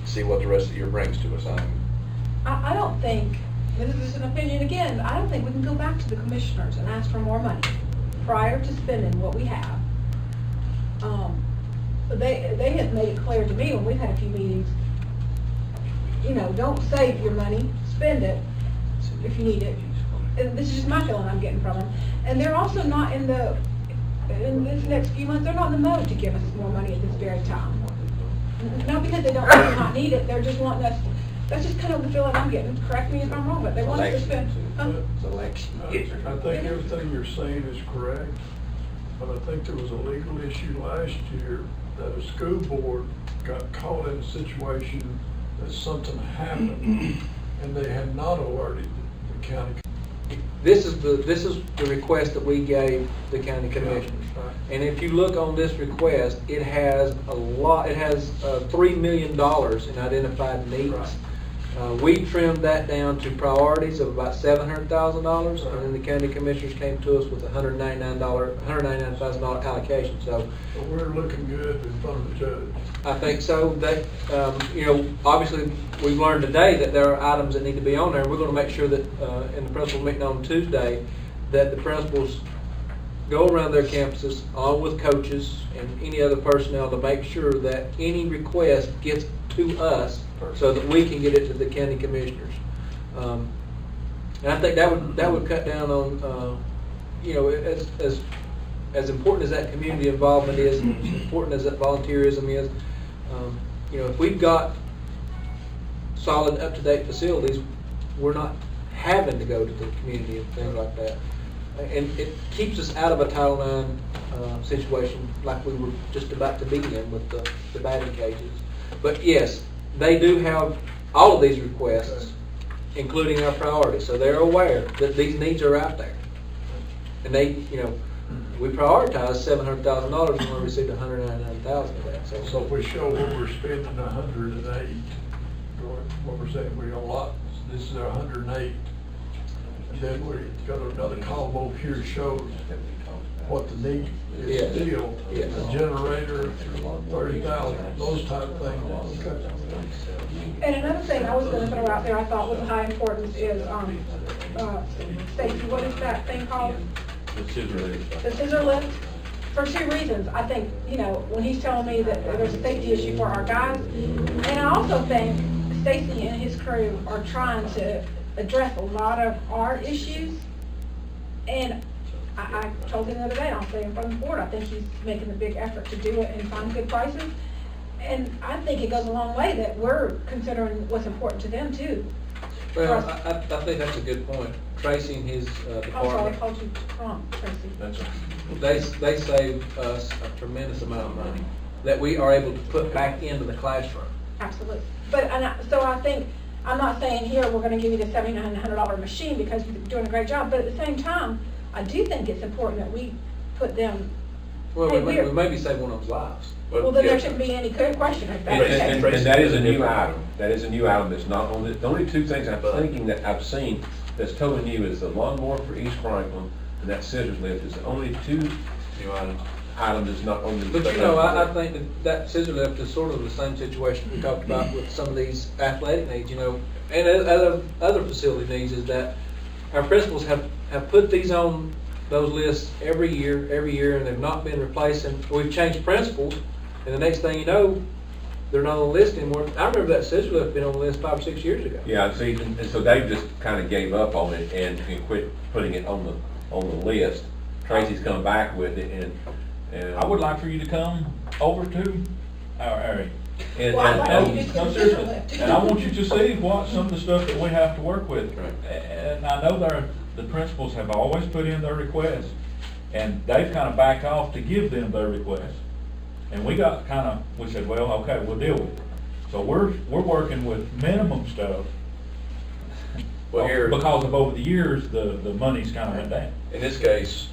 see what the rest of the year brings to us? I don't think, this is an opinion again, I don't think we can go back to the commissioners and ask for more money prior to spending what we have. They had made it clear to me when we've had a few meetings, you know, don't save your money, spend it if you need it. And this is just my feeling I'm getting from them. And they're also not in this next few months, they're not in the mode to give us more money at this very time. Not because they don't really not need it, they're just wanting us, that's just kind of the feeling I'm getting. Correct me if I'm wrong, but they want us to spend. Selection. I think everything you're saying is correct, but I think there was a legal issue last year that a school board got caught in a situation that something happened and they had not alerted the county. This is the request that we gave the county commissioners. And if you look on this request, it has $3 million in identified needs. We trimmed that down to priorities of about $700,000, and then the county commissioners came to us with a $199,000 allocation. So But we're looking good in front of the judge. I think so. That, obviously, we've learned today that there are items that need to be on there. We're going to make sure that in the principal meeting on Tuesday, that the principals go around their campuses, along with coaches and any other personnel, to make sure that any request gets to us so that we can get it to the county commissioners. And I think that would cut down on, as important as that community involvement is, and as important as that volunteerism is, if we've got solid, up-to-date facilities, we're not having to go to the community and things like that. And it keeps us out of a Title IX situation like we were just about to be in with the batting cages. But yes, they do have all of these requests, including our priorities, so they're aware that these needs are out there. And they, we prioritized $700,000 and we received $199,000 of that, So if we show what we're spending 108, what we're saying, we got a lot, this is 108. And then we got another column over here that shows what the need is Yeah. still. Yeah. The generator, 30,000, those type of things. Okay. And another thing I was gonna throw out there, I thought was high importance is, Stacy, what is that thing called? The scissor lift. The scissor lift, for two reasons. I think, when he's telling me that there's a safety issue for our guys, and I also think Stacy and his crew are trying to address a lot of our issues. And I told him the other day, and I'll say in front of the board, I think he's making a big effort to do it and find good prices. And I think it goes a long way that we're considering what's important to them too. Well, I think that's a good point. Tracy and his I'm sorry, I department, called you Trump, Tracy. That's right. they save us a tremendous amount of money that we are able to put back into the classroom. Absolutely. But, so I think, I'm not saying here, we're gonna give you the $7,900 machine because you're doing a great job, but at the same time, I do think it's important that we put them, Well, Hey, we maybe save one of those lives. well, then there shouldn't be any question if that's the And case. that is a new item. That is a new item that's not on the only two things I'm thinking that I've seen that's totally new is the lawnmower for East Franklin and that scissors lift is the only two New item. items that's not on the. But I think that scissor lift is sort of the same situation we talked about with some of these athletic needs, and other facility needs is that our principals have put these on those lists every year, and they've not been replaced, and we've changed principals, and the next thing you know, they're not on the list anymore. I remember that scissor lift been on the list 5 or 6 years ago. Yeah, see, and so Dave just kind of gave up on it and quit putting it on the list. Tracy's come back with it and. I would like for you to come over to our area. And, Well, I'd like and- you to No, get the seriously. scissor lift. And I want you to see what some of the stuff that we have to work with. Right. And I know the principals have always put in their requests, and they've kind of backed off to give them their requests. And we said, well, okay, we'll deal with it. So we're working with minimum stuff. Well, here- Because of over the years, the money's kind of went down. In this case,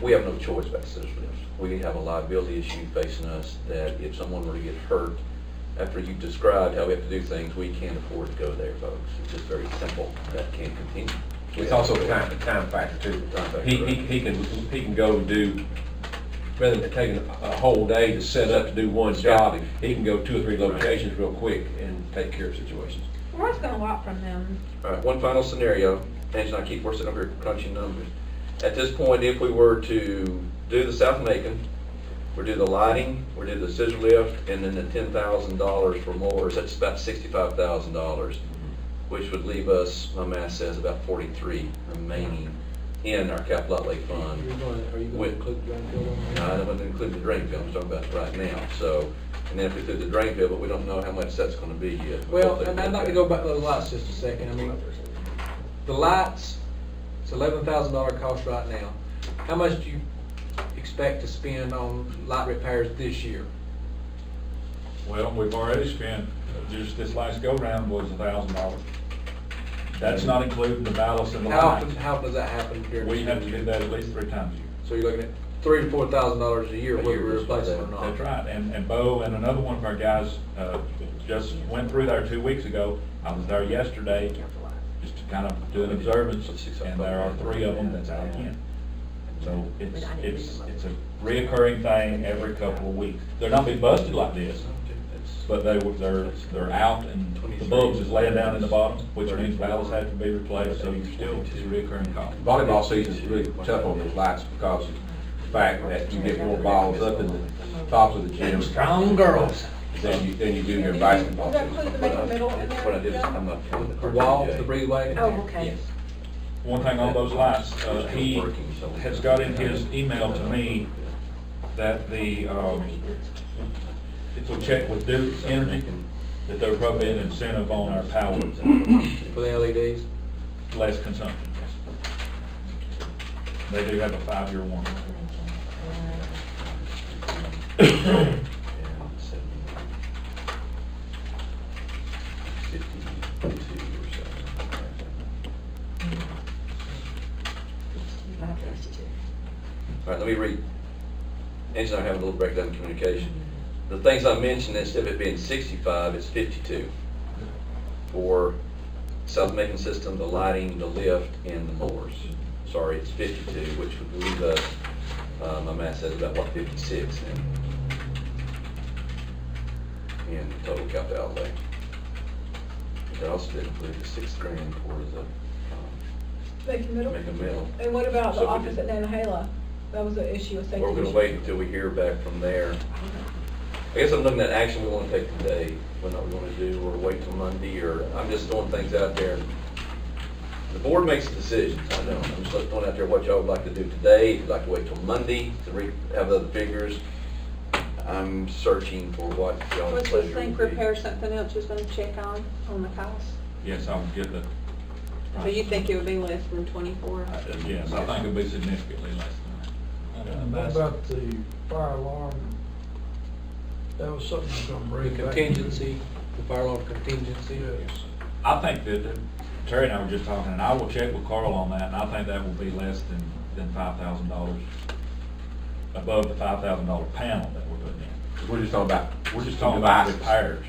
we have no choice about scissors lifts. We have a liability issue facing us that if someone were to get hurt, after you've described how we have to do things, we can't afford to go there, folks. It's just very simple. That can't continue. It's also a time factor too. Time factor, He can go do, rather than taking a whole day to set up to do one job, he can go 2 or 3 locations real quick and take care of situations. We're asking a lot from them. All right, one final scenario. Angela and we're sitting over here crunching numbers. At this point, if we were to do the South Macon, we do the lighting, we do the scissor lift, and then the $10,000 for mowers, that's about $65,000, which would leave us, my math says, about 43 remaining in our capital outlay fund. Are you going With- to include the drain field on No, there? I wouldn't include the drain field, I'm talking about right now, so, and then if we do the drain field, but we don't know how much that's gonna be yet. Well, and I'd like to go back to those lights just a second. I mean, the lights, it's $11,000 cost right now. How much do you expect to spend on light repairs this year? Well, we've already spent, just this last go-round was $1,000. That's not including the ballast and the How lights. often, how does that happen during the We have to school do year? that at least 3 times a year. So you're looking at $3,000 to $4,000 a year, A whether year we just replace it or for not. That's right, and Bo and another one of our guys, just went through there 2 weeks ago. I was there yesterday, just to kind of do an observance, and there are 3 of them that's out again. So it's a reoccurring thing every couple of weeks. They're not being busted like this, but they're out and the bulbs is laying down in the bottom, which means valves have to be replaced, so you're still, it's a reoccurring cost. Volleyball season's really tough on those lights because of the fact that you get more balls up in the tops of the gym. Strong girls. Than you do your basketball Does that season. include the Macon Middle in there? What I did is, John? I'm not counting the The cartridge wall, yet. the breatheway? Oh, okay. Yes. One thing on those lights, he has got in his email to me that it's a check with Duke Energy, that there will probably be an incentive on our power, For the LEDs? less consumption. They do have a 5-year warranty. All right, let me read. Angie and I are having a little breakdown in communication. The things I mentioned, instead of it being 65, it's 52. For South Macon system, the lighting, the lift, and the mowers. Sorry, it's 52, which would leave us, my math says about, what, 56 in total capital outlay. It also did include the $6,000 for the, Macon Middle? Macon Middle. And what about So the we office did- at Nantahala? That was an issue, a safety We're gonna issue. wait until we hear back from there. I guess I'm looking at action we wanna take today, what we wanna do, or wait till Monday, or I'm just throwing things out there. The board makes the decisions, I know, I'm just throwing out there what y'all would like to do today, if you'd like to wait till Monday to have the other figures. I'm searching for what y'all's Was pleasure this thing would be. repair something else you're gonna check on the cost? Yes, I would get the. So you think it would be less than 24? Yes, I think it'll be significantly less than And what about the fire alarm? That was something you're gonna The bring back. contingency, the fire alarm contingency. Yes. I think that Terry and I were just talking, and I will check with Carl on that, and I think that will be less than $5,000, above the $5,000 panel that we're putting in. We're just talking about, We're just talking about devices. repairs,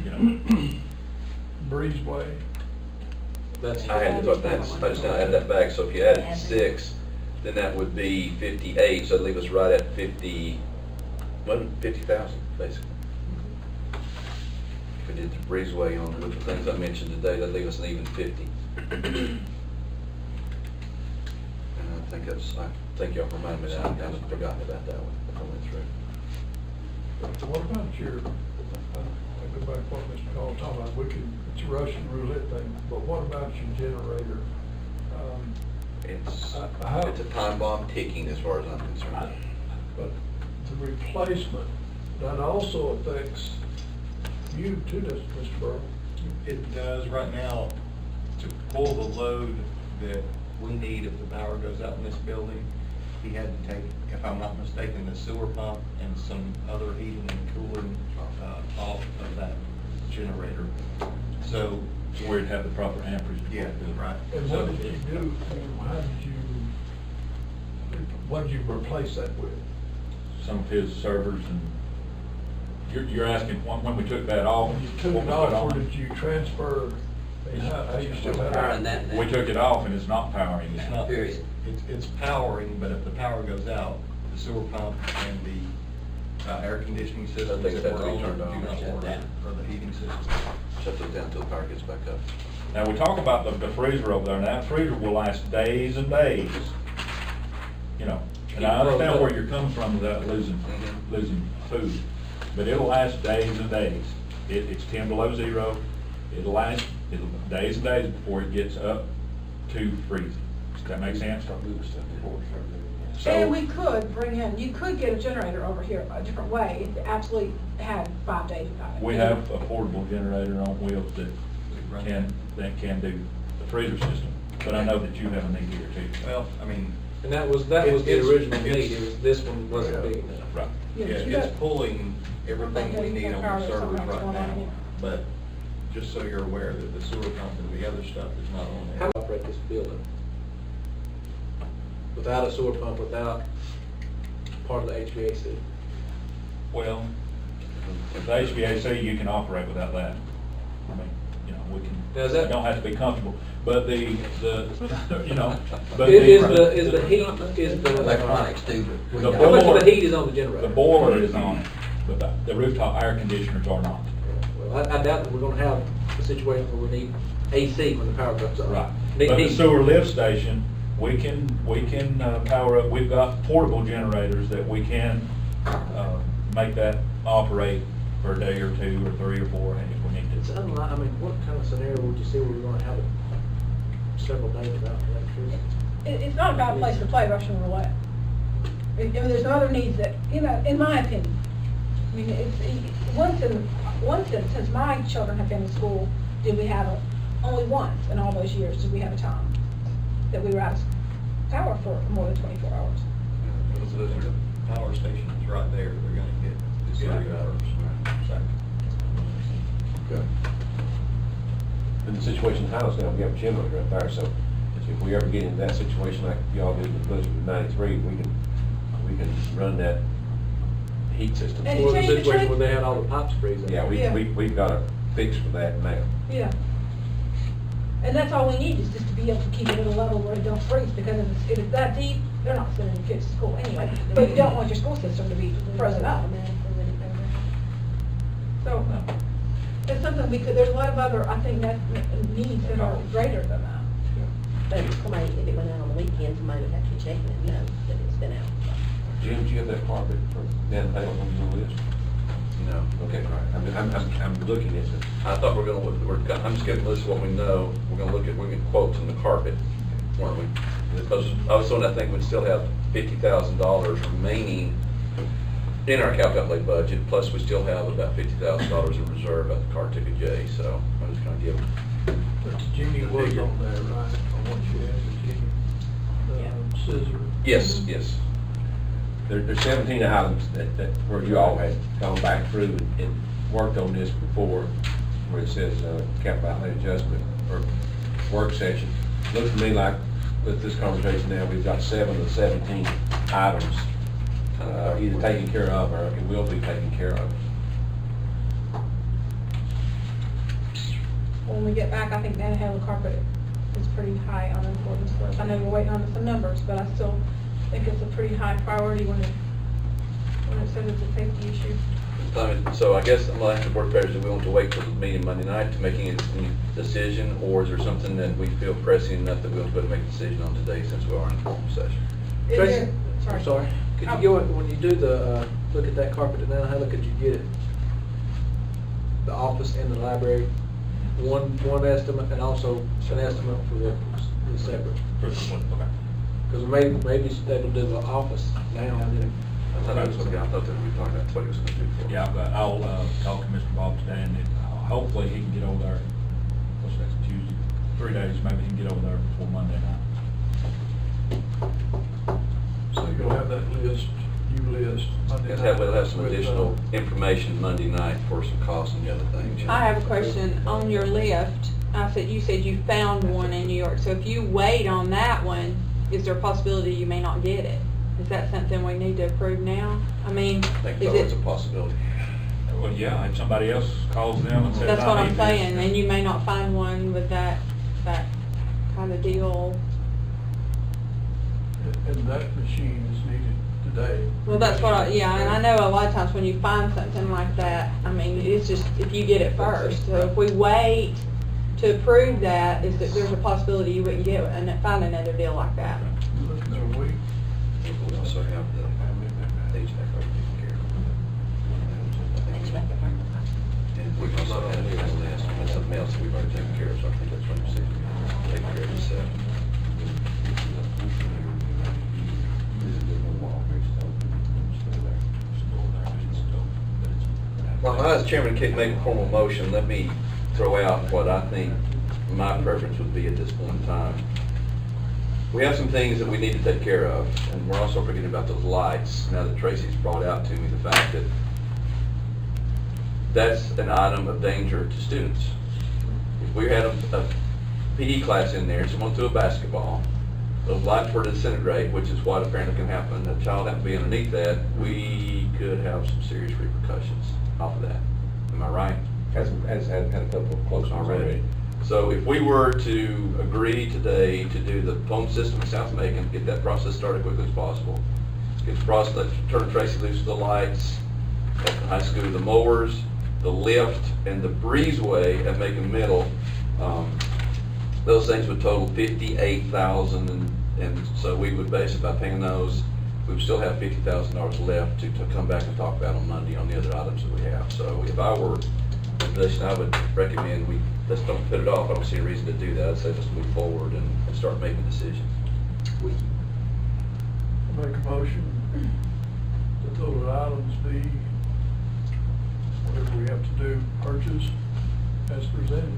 you know. Breezeway. That's. I had to put that, I just now added that back, so if you added 6, then that would be 58, so that'd leave us right at 50,000, basically. If we did the breezeway on with the things I mentioned today, that'd leave us an even 50. And I think y'all reminded me that, I haven't forgotten about that one, I went through. What about your, I go back to what Mr. Call talking about, it's a Russian roulette thing, but what about your generator? It's How- a time bomb ticking as far as I'm concerned. But the replacement, that also affects you too, doesn't it, Mr. Burrow? It does right now, to pull the load that we need if the power goes out in this building. He had to take, if I'm not mistaken, the sewer pump and some other heating and cooling off of that generator. So, Where it'd have the proper amperage. yeah, right. And So what did you it- do, what did you replace that with? Some of his servers, and you're asking when we took that off? When you took what it we off, put on? or did you transfer, and how you still have Powering that? that now. We took it off and it's not powering It's now. not, Period. it's powering, but if the power goes out, the sewer pump and the air conditioning systems things that have to were be on turned on do or not shut work, down. or the heating system. Shut those down until the power gets back up. Now, we talk about the freezer over there, and that freezer will last days and days, you know. And I understand where you're coming from without losing food, but it'll last days and days. It's 10 below zero, it'll last days and days before it gets up to freezing. Does that make sense? So, And we could bring in, you could get a generator over here a different way, if it absolutely had 5 days without it. we have a portable generator on wheels that can do the freezer system, but I know that you have a need here too. Well, I mean, And that was the It's- original it's- need, it was, this one wasn't big enough. Right. yeah, Yeah, you it's got- pulling everything we need on the Power, servers something's right going on now. here. But just so you're aware that the sewer pump and the other stuff is not on How there. to operate this building? Without a sewer pump, without part of the HVAC? Well, with the HVAC, you can operate without that. I mean, you know, we Now, is can, that- we don't have to be comfortable, but the, you know, but Is the heat, is the. Electronics too. The How much of boiler- the heat is on the generator? the boiler is on it, but the rooftop air conditioners are not. Well, I doubt that we're gonna have a situation where we need AC when the power comes on. Right. Need But the heat. sewer lift station, we can power up, we've got portable generators that we can, make that operate for a day or 2 or 3 or 4 if we need It's to. unlike, I mean, what kind of scenario would you see where we're gonna have it several days without electricity? It's not a bad place to play Russian roulette. I mean, there's no other needs that, you know, in my opinion. I mean, once since my children have been in school, did we have only once in all those years did we have a time that we were out of power for more than 24 hours. Those are the power stations right there, they're gonna get this area first. Okay. And the situation in the house now, we have a generator up there, so if we ever get into that situation like y'all did with the budget of 93, we can run that heat system. And Or the change the situation trade- when they had all the pipes freezing. Yeah, Yeah. we've got a fix for that now. Yeah. And that's all we need, is just to be able to keep it at a level where it don't freeze, because if it's that deep, they're not sending the kids to school anyway. But you don't want your school system to be frozen up. So, it's something we could, there's a lot of other, I think, needs that are greater than that. But somebody, if it went out on the weekend, somebody would have to be checking it, you know, that it's been out. Jim, did you have that carpet for Dan Hale on your list? No. Okay, right. I'm looking at it. I thought I'm just giving a list of what we know. We're gonna look at, we're gonna quotes on the carpet, weren't we? Because I was told, I think we'd still have $50,000 remaining in our capital outlay budget, plus we still have about $50,000 in reserve at the car ticket J, so I'm just gonna give. But Jeannie was on there, right, on what she had, Jeannie, scissor. Yes. There's 17 items that where you all had gone back through and worked on this before, where it says capital outlay adjustment or work session. Looks to me like with this conversation now, we've got 7 of the 17 items either taken care of or it will be taken care of. When we get back, I think Nantahala carpet is pretty high on importance for us. I know we're waiting on some numbers, but I still think it's a pretty high priority when it says it's a safety issue. So I guess I'm gonna ask the board members, do we want to wait till the meeting Monday night to make any decision, or is there something that we feel pressing enough that we want to make a decision on today since we are in a session? Tracy, I'm sorry, could you go, when you do the, look at that carpet at Nantahala, could you get it, the office and the library, one estimate and also an estimate for the separate? Okay. Because maybe they will do the office now. I thought that we were talking about what he was gonna do for us. Yeah, but I'll talk to Mr. Bob today, and then hopefully he can get over there, what's next, Tuesday? 3 days, maybe he can get over there before Monday night. So you'll have that list, new list, Monday night. We'll have some with, additional information Monday night for some costs and the other things. I have a question on your lift. You said you found one in New York, so if you wait on that one, is there a possibility you may not get it? Is that something we need to approve now? I mean, I think is it's always a it, possibility. Well, yeah, if somebody else calls them and says, that's what I I'm need this, saying, and you may not find one with that kind of deal. And that machine is needed today. Well, that's what and I know a lot of times when you find something like that, I mean, it's just, if you get it first. So if we wait to approve that, is that there's a possibility you wouldn't get and find another deal like that. You're looking at a week. We also have the HVAC already taken care of. And we also have the list, and something else we've already taken care of, so I think that's what you said, take care of yourself. Well, as chairman can't make a formal motion, let me throw out what I think my preference would be at this point in time. We have some things that we need to take care of, and we're also forgetting about those lights, now that Tracy's brought out to me the fact that that's an item of danger to students. If we had a PE class in there, someone threw a basketball, those lights were to disintegrate, which is what apparently can happen, a child happened to be underneath that, we could have some serious repercussions off of that. Am I right? Has had a couple of close ones already. So if we were to agree today to do the phone system in South Macon, get that process started quickly as possible, get the process, turn Tracy loose to the lights at the high school, the mowers, the lift, and the breezeway at Macon Middle, those things would total $58,000, and so we would base it by paying those. We would still have $50,000 left to come back and talk about on Monday on the other items that we have. So if I were in a position, I would recommend let's don't put it off. I don't see a reason to do that. I'd say let's move forward and start making decisions. Make a motion that those items be, whatever we have to do, purchase as presented.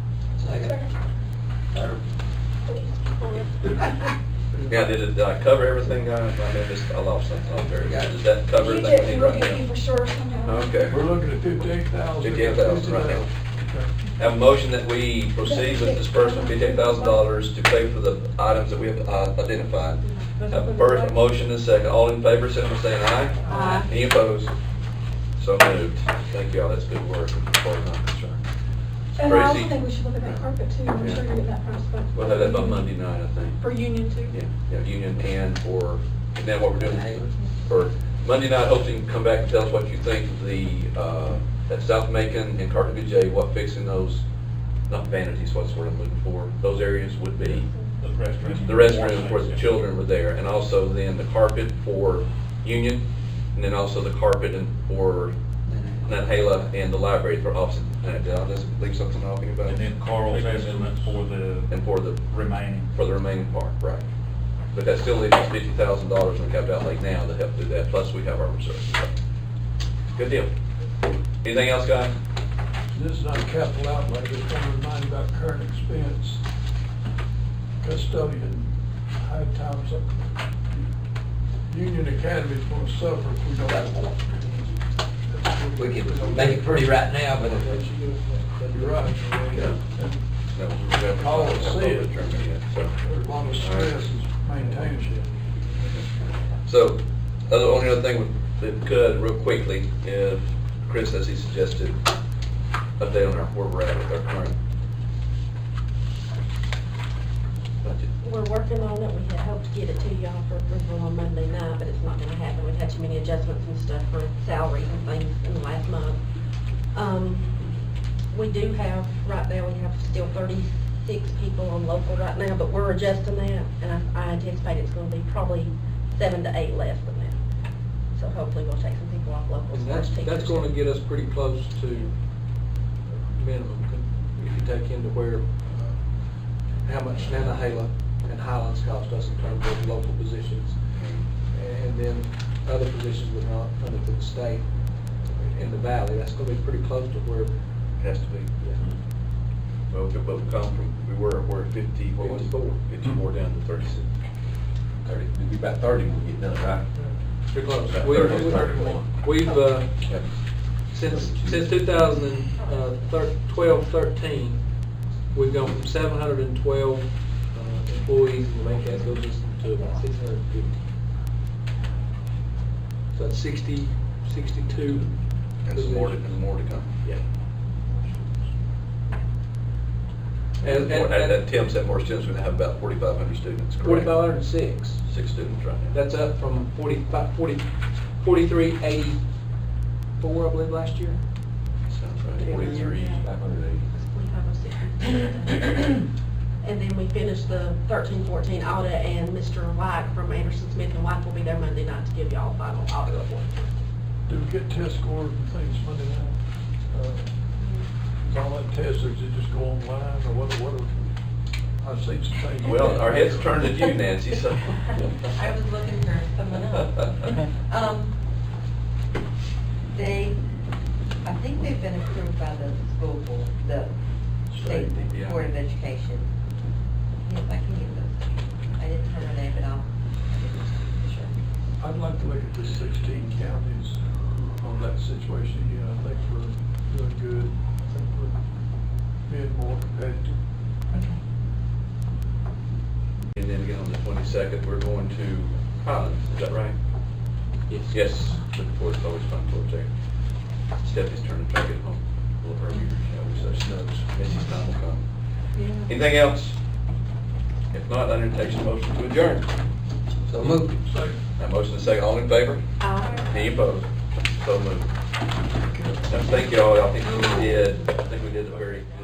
Yeah, did I cover everything, guys? I lost something out there. Does that cover You everything we did, need we're right looking now? for sure somehow. Okay. We're looking at 58,000. 58,000 right now. Okay. Have a motion that we proceed with disbursement of $58,000 to pay for the items that we have identified. Have a first motion and a second. All in favor, signify by saying aye. Aye. Any opposed? So moved. Thank you all, that's good work, as far as I'm concerned. And I also Tracy? think we should look at that carpet too, I'm sure you get that price, but. We'll have that by Monday night, I think. For Union too? Yeah, Union and for, and then what we're doing for Monday night, hopefully you can come back and tell us what you think of the, at South Macon and Carter J, what fixing those, not vanities, what's the word I'm looking for, those areas would be. The restrooms. The restrooms where the children were there, and also then the carpet for Union, and then also the carpet and for Nantahala and the library for opposite. Did I just leave something off anybody? And then Carl's estimate for the And for the remaining part, right. But that still leaves us $50,000 in capital outlay now to help do that, plus we have our reserves. Good deal. Anything else, guys? This is not a capital outlay, just want to remind you about current expense. Custodian, high times up. Union Academy is going to suffer if we don't. We can make it pretty right now, but if You're right. Yeah. No, we haven't- All it haven't said. determined yet, so. There's a lot of stress is maintaining it. So, the only other thing that could, real quickly, if Chris, as he suggested, update on where we're at with our current budget. We're working on it. We had hoped to get it to y'all for approval on Monday night, but it's not gonna happen. We've had too many adjustments and stuff for salaries and things in the last month. We do have, right now, we have still 36 people on local right now, but we're adjusting that, and I anticipate it's gonna be probably 7 to 8 less than that. So hopefully we'll take some people off local. And as far as that's teachers gonna go. get us pretty close to minimum, if you take into where, how much Nantahala and Highlands cost us in terms of local positions. And then other positions would not come into the state in the valley, that's gonna be pretty close to where, Has to be. Well, but we come from, we're at 50, what was it? 54 down to 36. 30, it'll be about 30 when we get done, right? pretty close. About We've, 30, 31. since 2012, 13, we've gone from 712 employees in the Macon school system to about 650. So that's 62. And some more to come. Yeah. And That Tim said more students, we're gonna have about 4,500 students, correct? 4,506. 6 students right now. That's up from 4384, I believe, last year. Sounds right, 43. 580. 4506. And then we finished the 13-14 audit, and Mr. White from Anderson, Smith and White will be there Monday night to give y'all a final audit report. Do we get test scores and things Monday night? All that test, or does it just go online, or what, I've seen some things. Well, our heads turned at you, Nancy, so. I was looking for someone else. I think they've been approved by the school board, the state Yeah. board of education. Yes, I can get those. I didn't have her name, but I'll. Sure. I'd like to look at the 16 counties on that situation again. I think we're doing good. I think we're being more competitive. And then again, on the 22nd, we're going to Highlands, is that right? Yes. Yes, looking forward, it's always fun towards there. Stephanie's turning to get home a little earlier, so Missy's time will come. Anything else? If not, I entertain a motion to adjourn. so move. That motion is second, all in favor? Aye. Any opposed? So moved. Thank you all, I think we did a very good